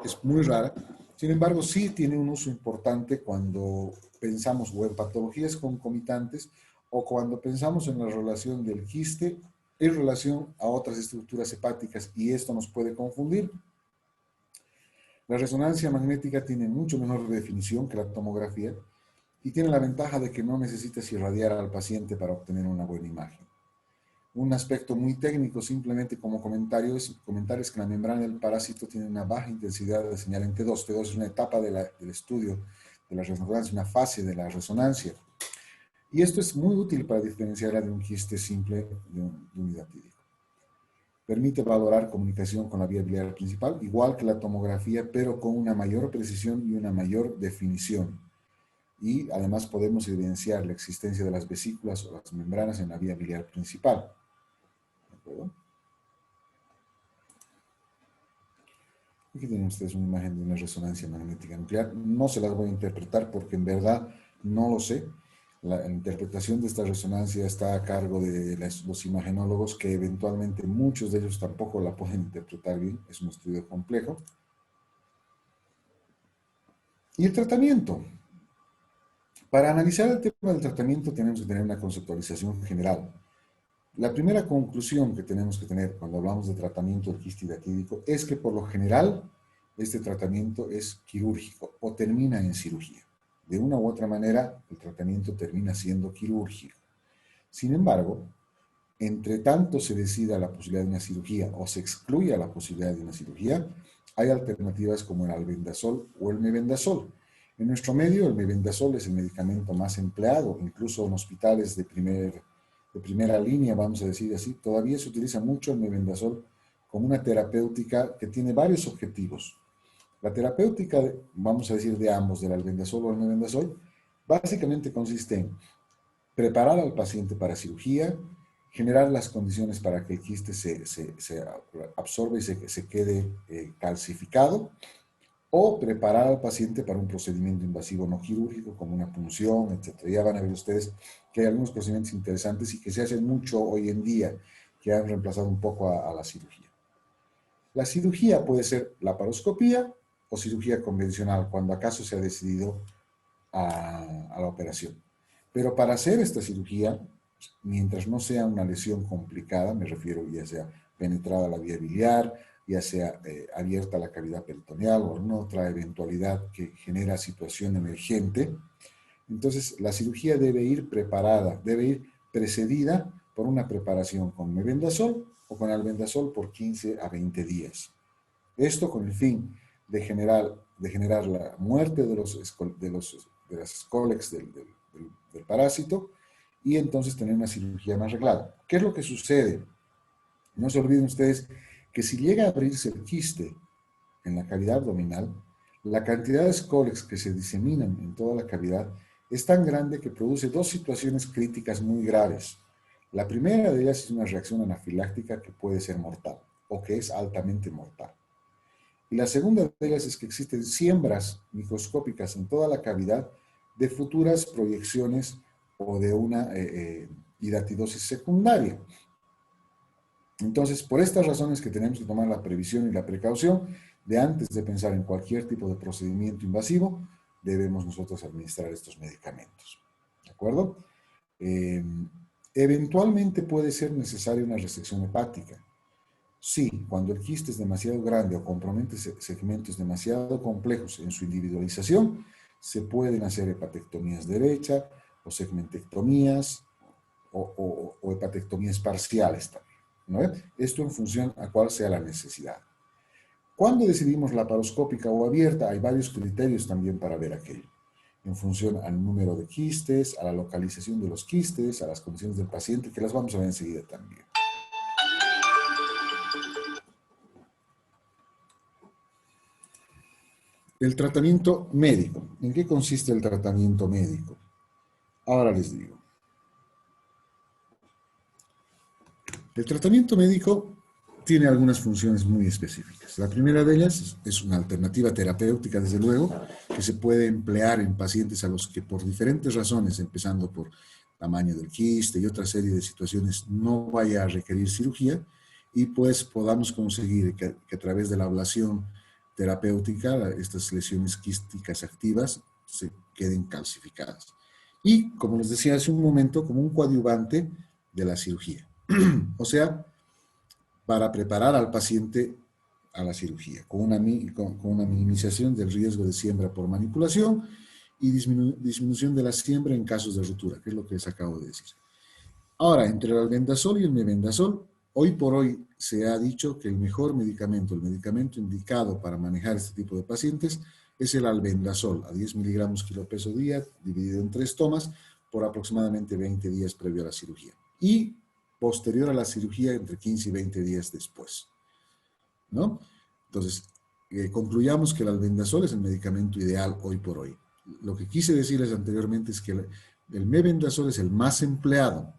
es muy rara. Sin embargo, sí tiene un uso importante cuando pensamos o en patologías concomitantes o cuando pensamos en la relación del quiste en relación a otras estructuras hepáticas, y esto nos puede confundir. La resonancia magnética tiene mucho mejor definición que la tomografía y tiene la ventaja de que no necesitas irradiar al paciente para obtener una buena imagen. Un aspecto muy técnico, simplemente como comentario, es que la membrana del parásito tiene una baja intensidad de señal en T2. T2 es una etapa del estudio de la resonancia, una fase de la resonancia. Y esto es muy útil para diferenciarla de un quiste simple de un hidatídico. Permite valorar comunicación con la vía biliar principal, igual que la tomografía, pero con una mayor precisión y una mayor definición. Y además podemos evidenciar la existencia de las vesículas o las membranas en la vía biliar principal. ¿De acuerdo? Aquí tienen ustedes una imagen de una resonancia magnética nuclear. No se las voy a interpretar porque en verdad no lo sé. La interpretación de esta resonancia está a cargo de los imagenólogos, que eventualmente muchos de ellos tampoco la pueden interpretar bien. Es un estudio complejo. Y el tratamiento. Para analizar el tema del tratamiento tenemos que tener una conceptualización general. La primera conclusión que tenemos que tener cuando hablamos de tratamiento del quiste hidatídico es que por lo general este tratamiento es quirúrgico o termina en cirugía. De una u otra manera, el tratamiento termina siendo quirúrgico. Sin embargo, entre tanto se decida la posibilidad de una cirugía o se excluya la posibilidad de una cirugía, hay alternativas como el albendazol o el mebendazol. En nuestro medio, el mebendazol es el medicamento más empleado, incluso en hospitales de primera línea, vamos a decir así. Todavía se utiliza mucho el mebendazol como una terapéutica que tiene varios objetivos. La terapéutica, vamos a decir, de ambos, del albendazol o el mebendazol, básicamente consiste en preparar al paciente para cirugía, generar las condiciones para que el quiste se absorba y se quede calcificado, o preparar al paciente para un procedimiento invasivo no quirúrgico, como una punción, etc. Ya van a ver ustedes que hay algunos procedimientos interesantes y que se hacen mucho hoy en día, que han reemplazado un poco a la cirugía. La cirugía puede ser laparoscopía o cirugía convencional, cuando acaso se ha decidido a la operación. Pero para hacer esta cirugía, mientras no sea una lesión complicada, me refiero ya sea penetrada la vía biliar, ya sea abierta la cavidad peritoneal o alguna otra eventualidad que genera situación emergente, entonces la cirugía debe ir preparada, debe ir precedida por una preparación con mebendazol o con albendazol por 15 a 20 días. Esto con el fin de generar la muerte de las cólex del parásito y entonces tener una cirugía más arreglada. ¿Qué es lo que sucede? No se olviden ustedes que si llega a abrirse el quiste en la cavidad abdominal, la cantidad de cólex que se diseminan en toda la cavidad es tan grande que produce dos situaciones críticas muy graves. La primera de ellas es una reacción anafiláctica que puede ser mortal o que es altamente mortal. Y la segunda de ellas es que existen siembras microscópicas en toda la cavidad de futuras proyecciones o de una hidatidosis secundaria. Entonces, por estas razones que tenemos que tomar la previsión y la precaución de antes de pensar en cualquier tipo de procedimiento invasivo, debemos nosotros administrar estos medicamentos. ¿De acuerdo? Eventualmente puede ser necesaria una resección hepática. Sí, cuando el quiste es demasiado grande o compromete segmentos demasiado complejos en su individualización, se pueden hacer hepatectomías derecha o segmentectomías o hepatectomías parciales también, ¿no? Esto en función a cuál sea la necesidad. Cuando decidimos laparoscópica o abierta, hay varios criterios también para ver aquello. En función al número de quistes, a la localización de los quistes, a las condiciones del paciente, que las vamos a ver enseguida también. El tratamiento médico. ¿En qué consiste el tratamiento médico? Ahora les digo. El tratamiento médico tiene algunas funciones muy específicas. La primera de ellas es una alternativa terapéutica, desde luego, que se puede emplear en pacientes a los que por diferentes razones, empezando por tamaño del quiste y otra serie de situaciones, no vaya a requerir cirugía, y pues podamos conseguir que a través de la ablación terapéutica estas lesiones quísticas activas se queden calcificadas. Y, como les decía hace un momento, como un coadyuvante de la cirugía. O sea, para preparar al paciente a la cirugía, con una minimización del riesgo de siembra por manipulación y disminución de la siembra en casos de ruptura, que es lo que les acabo de decir. Ahora, entre el albendazol y el mebendazol, hoy por hoy se ha dicho que el mejor medicamento, el medicamento indicado para manejar este tipo de pacientes, es el albendazol, a 10 miligramos kilo peso día, dividido en 3 tomas, por aproximadamente 20 días previo a la cirugía. Y posterior a la cirugía, entre 15 y 20 días después, ¿no? Entonces, concluyamos que el albendazol es el medicamento ideal hoy por hoy. Lo que quise decirles anteriormente es que el mebendazol es el más empleado,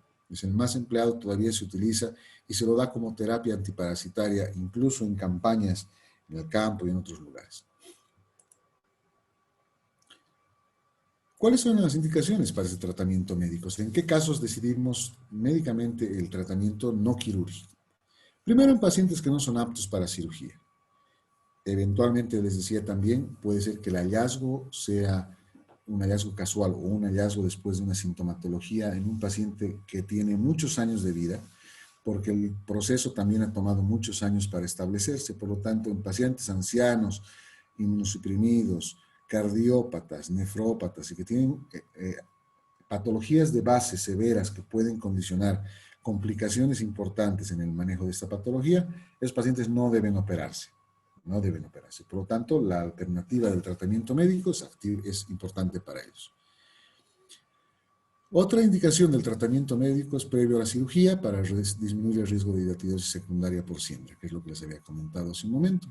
todavía se utiliza y se lo da como terapia antiparasitaria, incluso en campañas en el campo y en otros lugares. ¿Cuáles son las indicaciones para ese tratamiento médico? ¿En qué casos decidimos médicamente el tratamiento no quirúrgico? Primero, en pacientes que no son aptos para cirugía. Eventualmente, les decía también, puede ser que el hallazgo sea un hallazgo casual o un hallazgo después de una sintomatología en un paciente que tiene muchos años de vida, porque el proceso también ha tomado muchos años para establecerse. Por lo tanto, en pacientes ancianos, inmunosuprimidos, cardiópatas, nefrópatas y que tienen patologías de base severas que pueden condicionar complicaciones importantes en el manejo de esta patología, esos pacientes no deben operarse. No deben operarse. Por lo tanto, la alternativa del tratamiento médico es importante para ellos. Otra indicación del tratamiento médico es previo a la cirugía para disminuir el riesgo de hidatidosis secundaria por siembra, que es lo que les había comentado hace un momento.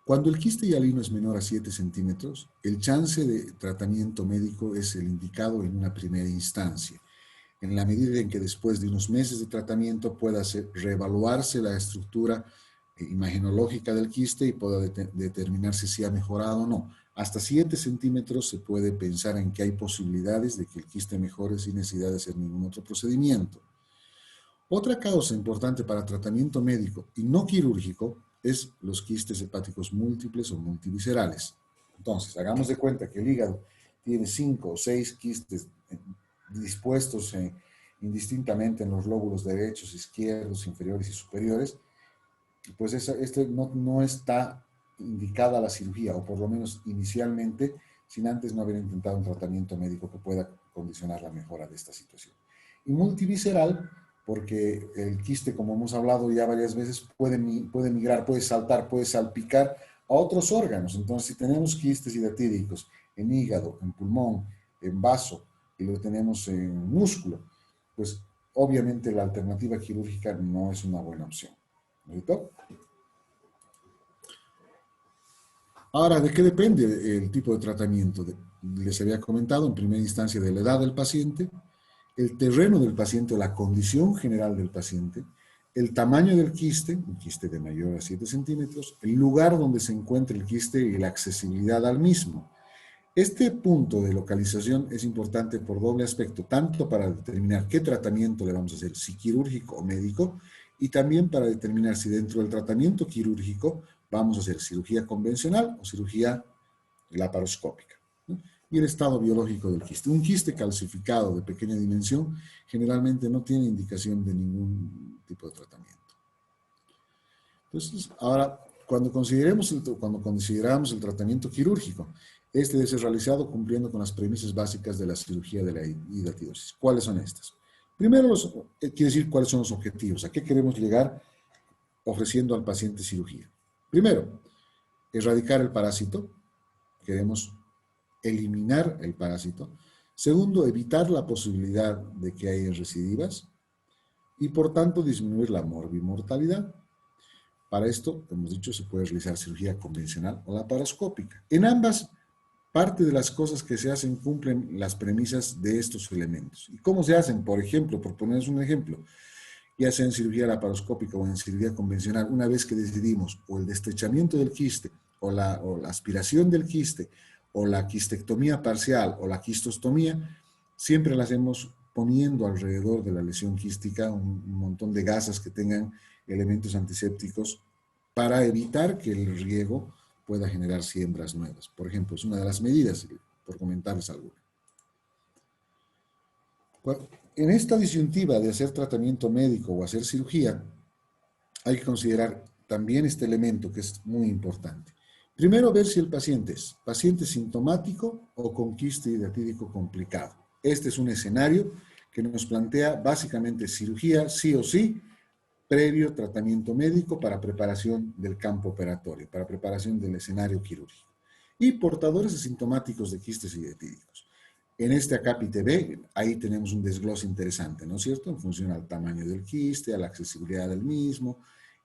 Cuando el quiste hialino es menor a 7 centímetros, el chance de tratamiento médico es el indicado en una primera instancia, en la medida en que después de unos meses de tratamiento pueda reevaluarse la estructura imagenológica del quiste y pueda determinarse si ha mejorado o no. Hasta 7 centímetros se puede pensar en que hay posibilidades de que el quiste mejore sin necesidad de hacer ningún otro procedimiento. Otra causa importante para tratamiento médico y no quirúrgico es los quistes hepáticos múltiples o multiviscerales. Entonces, hagamos de cuenta que el hígado tiene 5 o 6 quistes dispuestos indistintamente en los lóbulos derechos, izquierdos, inferiores y superiores. Pues no está indicada la cirugía, o por lo menos inicialmente, sin antes no haber intentado un tratamiento médico que pueda condicionar la mejora de esta situación. Y multivisceral, porque el quiste, como hemos hablado ya varias veces, puede migrar, puede saltar, puede salpicar a otros órganos. Entonces, si tenemos quistes hidatídicos en hígado, en pulmón, en vaso, y lo tenemos en músculo, pues obviamente la alternativa quirúrgica no es una buena opción. ¿Listo? Ahora, ¿de qué depende el tipo de tratamiento? Les había comentado en primera instancia de la edad del paciente, el terreno del paciente, la condición general del paciente, el tamaño del quiste, un quiste de mayor a 7 centímetros, el lugar donde se encuentra el quiste y la accesibilidad al mismo. Este punto de localización es importante por doble aspecto, tanto para determinar qué tratamiento le vamos a hacer, si quirúrgico o médico, y también para determinar si dentro del tratamiento quirúrgico vamos a hacer cirugía convencional o cirugía laparoscópica, ¿no? Y el estado biológico del quiste. Un quiste calcificado de pequeña dimensión generalmente no tiene indicación de ningún tipo de tratamiento. Entonces, ahora, cuando consideramos el tratamiento quirúrgico, este debe ser realizado cumpliendo con las premisas básicas de la cirugía de la hidatidosis. ¿Cuáles son estas? Primero, quiere decir cuáles son los objetivos, a qué queremos llegar ofreciendo al paciente cirugía. Primero, erradicar el parásito, queremos eliminar el parásito. Segundo, evitar la posibilidad de que haya recidivas y por tanto disminuir la morbimortalidad. Para esto, hemos dicho, se puede realizar cirugía convencional o laparoscópica. En ambas, parte de las cosas que se hacen cumplen las premisas de estos elementos. ¿Y cómo se hacen? Por ejemplo, por ponerles un ejemplo, ya sea en cirugía laparoscópica o en cirugía convencional, una vez que decidimos o el destrechamiento del quiste o la aspiración del quiste o la quistectomía parcial o la quistostomía, siempre la hacemos poniendo alrededor de la lesión quística un montón de gasas que tengan elementos antisépticos para evitar que el riego pueda generar siembras nuevas. Por ejemplo, es una de las medidas, por comentarles alguna. En esta disyuntiva de hacer tratamiento médico o hacer cirugía, hay que considerar también este elemento que es muy importante. Primero, ver si el paciente es paciente sintomático o con quiste hidratídico complicado. Este es un escenario que nos plantea básicamente cirugía sí o sí, previo tratamiento médico para preparación del campo operatorio, para preparación del escenario quirúrgico. Y portadores asintomáticos de quistes hidratídicos. En este acápite B, ahí tenemos un desglose interesante, ¿no es cierto? En función al tamaño del quiste, a la accesibilidad del mismo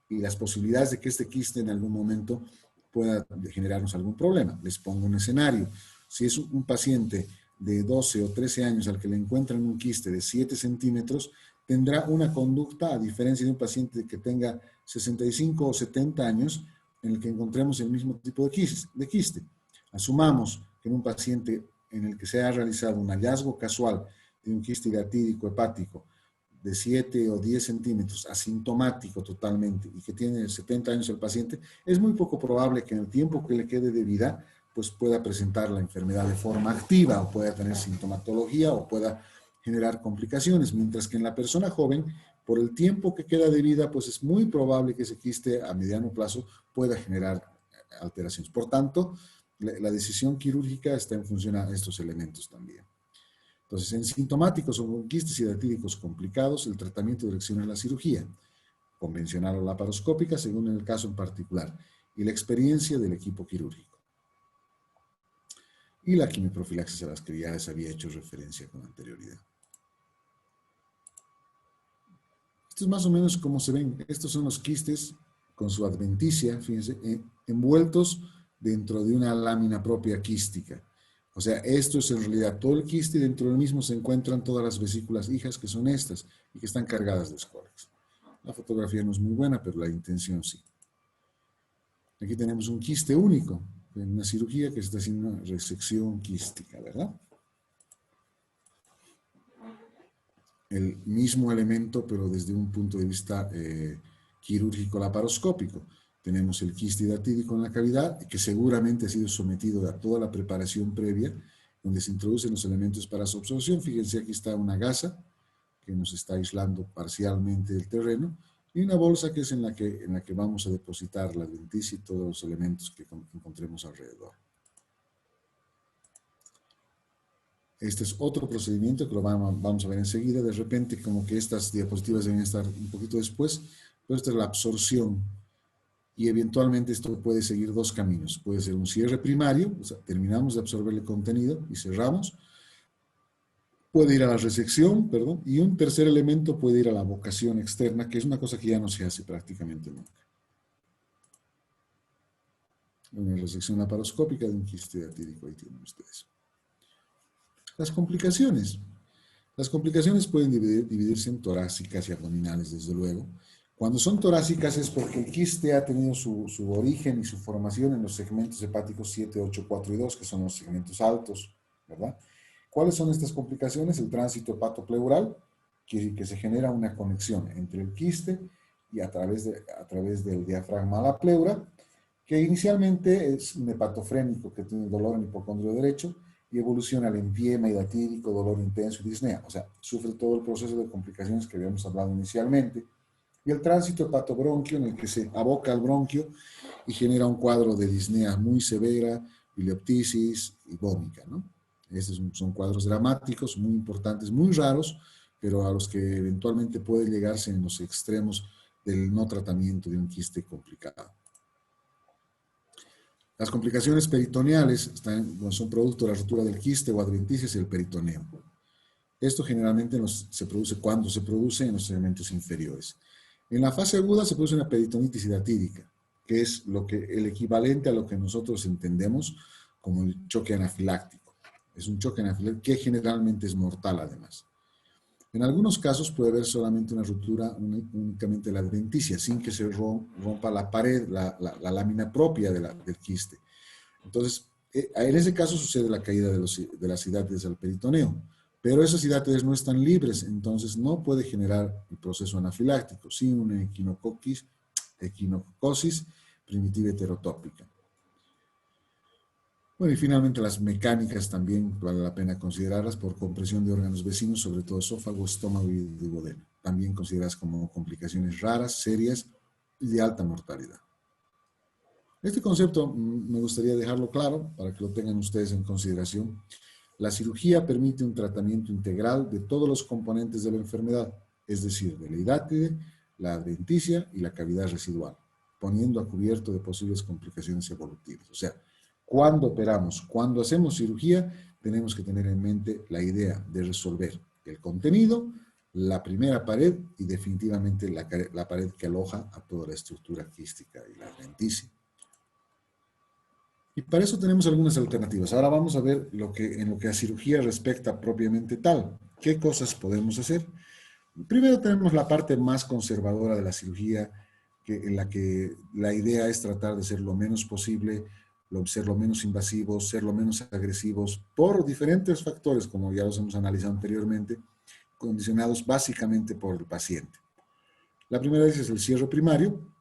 y las posibilidades de que este quiste en algún momento pueda generarnos algún problema. Les pongo un escenario. Si es un paciente de 12 o 13 años al que le encuentran un quiste de 7 centímetros, tendrá una conducta, a diferencia de un paciente que tenga 65 o 70 años, en el que encontremos el mismo tipo de quiste. Asumamos que en un paciente en el que se ha realizado un hallazgo casual de un quiste hidratídico hepático de 7 o 10 centímetros, asintomático totalmente, y que tiene 70 años el paciente, es muy poco probable que en el tiempo que le quede de vida, pues pueda presentar la enfermedad de forma activa, o pueda tener sintomatología, o pueda generar complicaciones, mientras que en la persona joven, por el tiempo que queda de vida, pues es muy probable que ese quiste a mediano plazo pueda generar alteraciones. Por tanto, la decisión quirúrgica está en función a estos elementos también. Entonces, en sintomáticos o con quistes hidratídicos complicados, el tratamiento direcciona la cirugía, convencional o laparoscópica, según el caso en particular, y la experiencia del equipo quirúrgico. Y la quimioprofilaxis a las que ya les había hecho referencia con anterioridad. Esto es más o menos como se ven. Estos son los quistes con su adventicia, fíjense, envueltos dentro de una lámina propia quística. O sea, esto es en realidad todo el quiste y dentro del mismo se encuentran todas las vesículas hijas que son estas y que están cargadas de escoles. La fotografía no es muy buena, pero la intención sí. Aquí tenemos un quiste único, en una cirugía que se está haciendo una resección quística, ¿verdad? El mismo elemento, pero desde un punto de vista quirúrgico laparoscópico. Tenemos el quiste hidratídico en la cavidad, que seguramente ha sido sometido a toda la preparación previa, donde se introducen los elementos para su absorción. Fíjense, aquí está una gasa que nos está aislando parcialmente del terreno, y una bolsa que es en la que vamos a depositar la adventicia y todos los elementos que encontremos alrededor. Este es otro procedimiento que lo vamos a ver enseguida. De repente, como que estas diapositivas deben estar un poquito después, pero esta es la absorción. Y eventualmente esto puede seguir dos caminos. Puede ser un cierre primario, o sea, terminamos de absorber el contenido y cerramos. Puede ir a la resección, perdón, y un tercer elemento puede ir a la vocación externa, que es una cosa que ya no se hace prácticamente nunca. Una resección laparoscópica de un quiste hidratídico, ahí tienen ustedes. Las complicaciones. Las complicaciones pueden dividirse en torácicas y abdominales, desde luego. Cuando son torácicas es porque el quiste ha tenido su origen y su formación en los segmentos hepáticos 7, 8, 4 y 2, que son los segmentos altos, ¿verdad? ¿Cuáles son estas complicaciones? El tránsito hepatopleural, que se genera una conexión entre el quiste y a través del diafragma a la pleura, que inicialmente es un hepatofrénico que tiene dolor en el hipocondrio derecho y evoluciona al empiema hidratídico, dolor intenso y disnea. O sea, sufre todo el proceso de complicaciones que habíamos hablado inicialmente. Y el tránsito hepatobronquio, en el que se aboca al bronquio y genera un cuadro de disnea muy severa, bilioptisis y vómica, ¿no? Estos son cuadros dramáticos, muy importantes, muy raros, pero a los que eventualmente puede llegarse en los extremos del no tratamiento de un quiste complicado. Las complicaciones peritoneales son producto de la rotura del quiste o adventicias y el peritoneo. Esto generalmente cuando se produce en los segmentos inferiores. En la fase aguda se produce una peritonitis hidatídica, que es el equivalente a lo que nosotros entendemos como el choque anafiláctico. Es un choque anafiláctico que generalmente es mortal además. En algunos casos puede haber solamente una ruptura únicamente de la adventicia, sin que se rompa la pared, la lámina propia del quiste. Entonces, en ese caso sucede la caída de las hidátides al peritoneo, pero esas hidátides no están libres, entonces no puede generar el proceso anafiláctico, sin una equinocosis primitiva heterotópica. Bueno, y finalmente las mecánicas también vale la pena considerarlas por compresión de órganos vecinos, sobre todo esófago, estómago y duodeno. También consideradas como complicaciones raras, serias y de alta mortalidad. Este concepto me gustaría dejarlo claro para que lo tengan ustedes en consideración. La cirugía permite un tratamiento integral de todos los componentes de la enfermedad, es decir, de la hidátide, la adventicia y la cavidad residual, poniendo a cubierto de posibles complicaciones evolutivas. O sea, cuando operamos, cuando hacemos cirugía, tenemos que tener en mente la idea de resolver el contenido, la primera pared y definitivamente la pared que aloja a toda la estructura quística y la adventicia. Y para eso tenemos algunas alternativas. Ahora vamos a ver en lo que a cirugía respecta propiamente tal. ¿Qué cosas podemos hacer? Primero tenemos la parte más conservadora de la cirugía, en la que la idea es tratar de ser lo menos posible, ser lo menos invasivos, ser lo menos agresivos, por diferentes factores, como ya los hemos analizado anteriormente, condicionados básicamente por el paciente. La primera es el cierre primario,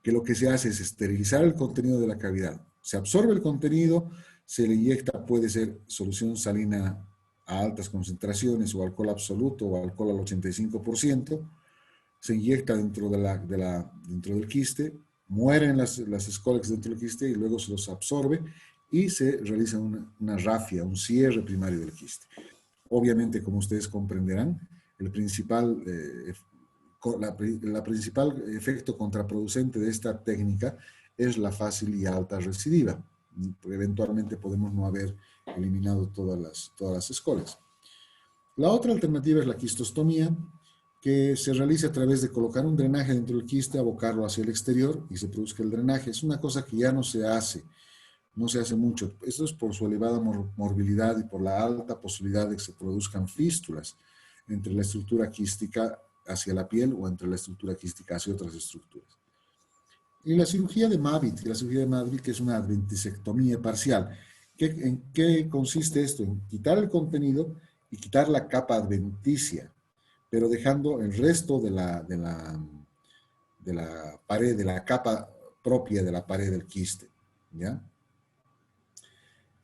que lo que se hace es esterilizar el contenido de la cavidad. Se absorbe el contenido, se le inyecta, puede ser solución salina a altas concentraciones o alcohol absoluto o alcohol al 85%, se inyecta dentro del quiste, mueren las escólex dentro del quiste y luego se los absorbe y se realiza una rafia, un cierre primario del quiste. Obviamente, como ustedes comprenderán, el principal efecto contraproducente de esta técnica es la fácil y alta recidiva. Eventualmente podemos no haber eliminado todas las escoles. La otra alternativa es la quistostomía, que se realiza a través de colocar un drenaje dentro del quiste, abocarlo hacia el exterior y se produzca el drenaje. Es una cosa que ya no se hace mucho. Esto es por su elevada morbilidad y por la alta posibilidad de que se produzcan fístulas entre la estructura quística hacia la piel o entre la estructura quística hacia otras estructuras. Y la cirugía de Mavit, que es una adventisectomía parcial. ¿En qué consiste esto? En quitar el contenido y quitar la capa adventicia, pero dejando el resto de la pared, de la capa propia de la pared del quiste, ¿ya?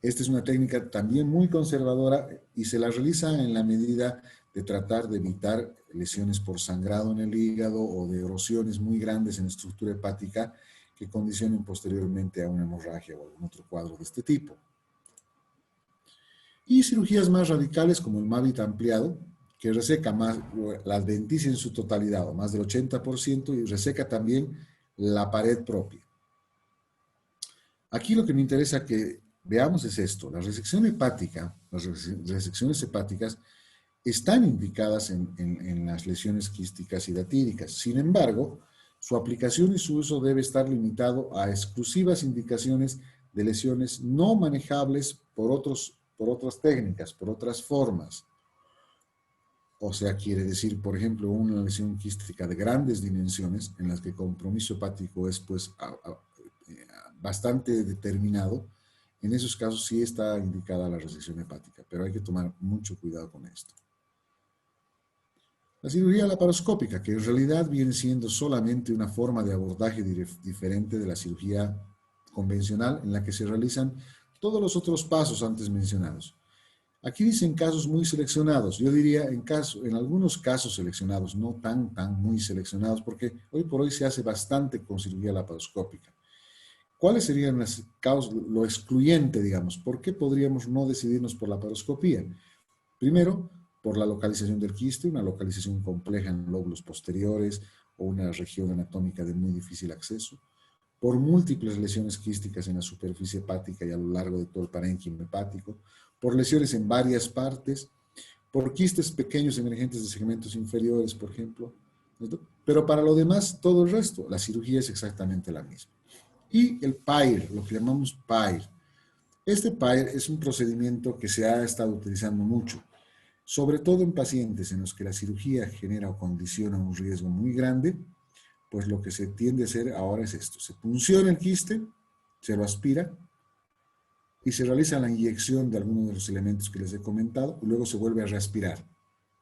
Esta es una técnica también muy conservadora y se la realiza en la medida de tratar de evitar lesiones por sangrado en el hígado o de erosiones muy grandes en la estructura hepática que condicionen posteriormente a una hemorragia o algún otro cuadro de este tipo. Y cirugías más radicales como el Mavit ampliado, que reseca más la adventicia en su totalidad, o más del 80%, y reseca también la pared propia. Aquí lo que me interesa que veamos es esto. La resección hepática, las resecciones hepáticas están indicadas en las lesiones quísticas y hidatíricas. Sin embargo, su aplicación y su uso debe estar limitado a exclusivas indicaciones de lesiones no manejables por otras técnicas, por otras formas. O sea, quiere decir, por ejemplo, una lesión quística de grandes dimensiones en las que el compromiso hepático es pues bastante determinado. En esos casos sí está indicada la resección hepática, pero hay que tomar mucho cuidado con esto. La cirugía laparoscópica, que en realidad viene siendo solamente una forma de abordaje diferente de la cirugía convencional en la que se realizan todos los otros pasos antes mencionados. Aquí dicen casos muy seleccionados. Yo diría en algunos casos seleccionados, no tan muy seleccionados, porque hoy por hoy se hace bastante con cirugía laparoscópica. ¿Cuáles serían las causas, lo excluyente, digamos? ¿Por qué podríamos no decidirnos por la laparoscopía? Primero, por la localización del quiste, una localización compleja en lóbulos posteriores o una región anatómica de muy difícil acceso. Por múltiples lesiones quísticas en la superficie hepática y a lo largo de todo el parénquima hepático, por lesiones en varias partes, por quistes pequeños emergentes de segmentos inferiores, por ejemplo, ¿cierto? Pero para lo demás, todo el resto, la cirugía es exactamente la misma. Y el PAIR, lo que llamamos PAIR. Este PAIR es un procedimiento que se ha estado utilizando mucho, sobre todo en pacientes en los que la cirugía genera o condiciona un riesgo muy grande. Pues lo que se tiende a hacer ahora es esto: se punciona el quiste, se lo aspira y se realiza la inyección de algunos de los elementos que les he comentado y luego se vuelve a reaspirar,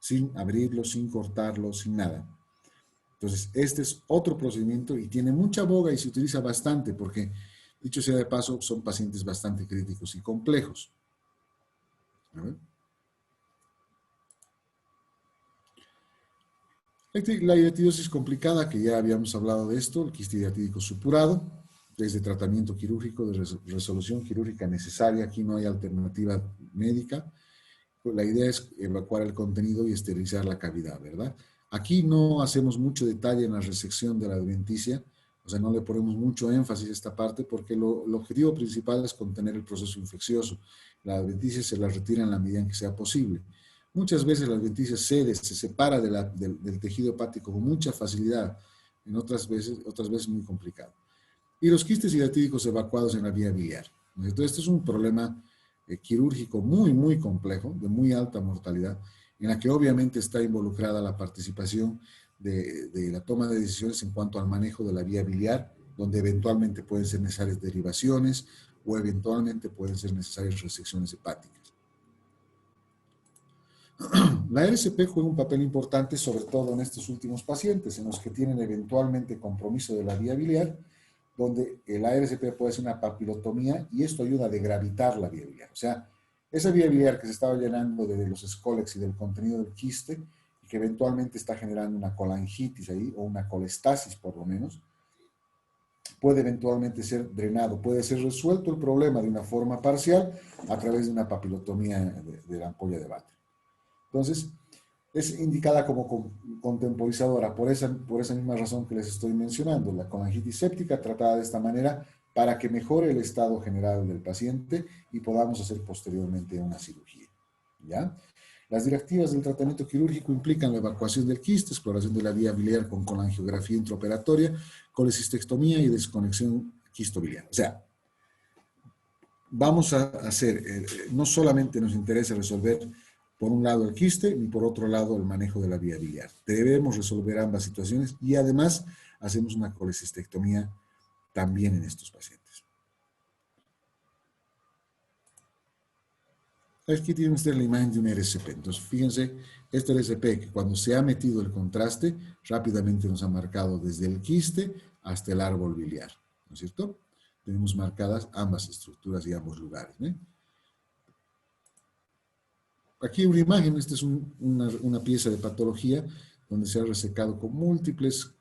sin abrirlo, sin cortarlo, sin nada. Entonces, este es otro procedimiento y tiene mucha boga y se utiliza bastante porque, dicho sea de paso, son pacientes bastante críticos y complejos. A ver. La hidratidosis complicada, que ya habíamos hablado de esto, el quiste hidratídico supurado, desde tratamiento quirúrgico, de resolución quirúrgica necesaria, aquí no hay alternativa médica. La idea es evacuar el contenido y esterilizar la cavidad, ¿verdad? Aquí no hacemos mucho detalle en la resección de la adventicia, o sea, no le ponemos mucho énfasis a esta parte porque el objetivo principal es contener el proceso infeccioso. La adventicia se la retira en la medida en que sea posible. Muchas veces la adventicia cede, se separa del tejido hepático con mucha facilidad, en otras veces muy complicado. Y los quistes hidratídicos evacuados en la vía biliar. Entonces, este es un problema quirúrgico muy, muy complejo, de muy alta mortalidad, en la que obviamente está involucrada la participación de la toma de decisiones en cuanto al manejo de la vía biliar, donde eventualmente pueden ser necesarias derivaciones o eventualmente pueden ser necesarias resecciones hepáticas. La RCP juega un papel importante, sobre todo en estos últimos pacientes, en los que tienen eventualmente compromiso de la vía biliar, donde la RCP puede ser una papilotomía y esto ayuda a degravitar la vía biliar. O sea, esa vía biliar que se estaba llenando de los escólex y del contenido del quiste y que eventualmente está generando una colangitis ahí o una colestasis por lo menos, puede eventualmente ser drenado, puede ser resuelto el problema de una forma parcial a través de una papilotomía de la ampolla de Batra. Entonces, es indicada como contemporizadora por esa misma razón que les estoy mencionando, la colangitis séptica tratada de esta manera para que mejore el estado general del paciente y podamos hacer posteriormente una cirugía. ¿Ya? Las directivas del tratamiento quirúrgico implican la evacuación del quiste, exploración de la vía biliar con colangiografía intraoperatoria, colecistectomía y desconexión quistobiliar. O sea, vamos a hacer, no solamente nos interesa resolver por un lado el quiste y por otro lado el manejo de la vía biliar. Debemos resolver ambas situaciones y además hacemos una colecistectomía también en estos pacientes. Aquí tienen ustedes la imagen de un RCP. Entonces, fíjense, este RCP que cuando se ha metido el contraste, rápidamente nos ha marcado desde el quiste hasta el árbol biliar, ¿no es cierto? Tenemos marcadas ambas estructuras y ambos lugares, ¿eh? Aquí una imagen, esta es una pieza de patología donde se ha resecado con múltiples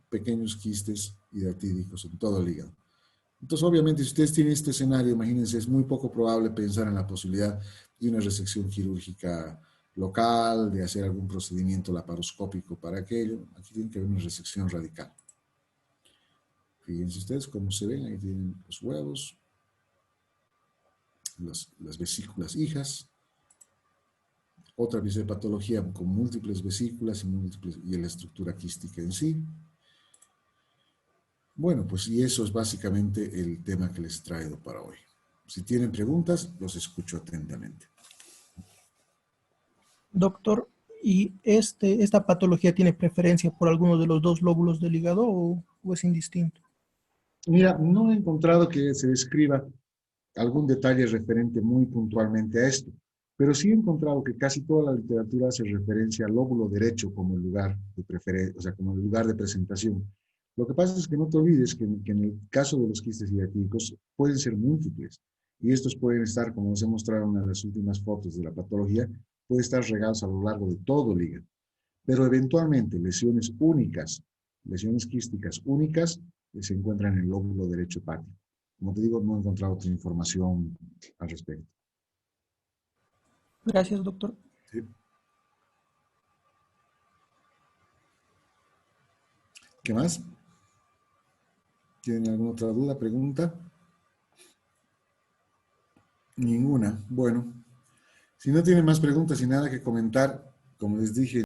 pequeños quistes hidratídicos en todo el hígado. Entonces, obviamente, si ustedes tienen este escenario, imagínense, es muy poco probable pensar en la posibilidad de una resección quirúrgica local, de hacer algún procedimiento laparoscópico para aquello. Aquí tiene que haber una resección radical. Fíjense ustedes cómo se ven, ahí tienen los huevos, las vesículas hijas, otra pieza de patología con múltiples vesículas y la estructura quística en sí. Bueno, pues y eso es básicamente el tema que les traigo para hoy. Si tienen preguntas, los escucho atentamente. Doctor, ¿y esta patología tiene preferencia por alguno de los dos lóbulos del hígado o es indistinto? Mira, no he encontrado que se describa algún detalle referente muy puntualmente a esto, pero sí he encontrado que casi toda la literatura hace referencia al lóbulo derecho como el lugar de preferencia, o sea, como el lugar de presentación. Lo que pasa es que no te olvides que en el caso de los quistes hidratídicos pueden ser múltiples y estos pueden estar, como os he mostrado en una de las últimas fotos de la patología, pueden estar regados a lo largo de todo el hígado. Pero eventualmente lesiones únicas, lesiones quísticas únicas, se encuentran en el lóbulo derecho hepático. Como te digo, no he encontrado otra información al respecto. Gracias, doctor. ¿Sí? ¿Qué más? ¿Tienen alguna otra duda, pregunta? Ninguna. Bueno, si no tienen más preguntas y nada que comentar, como les dije,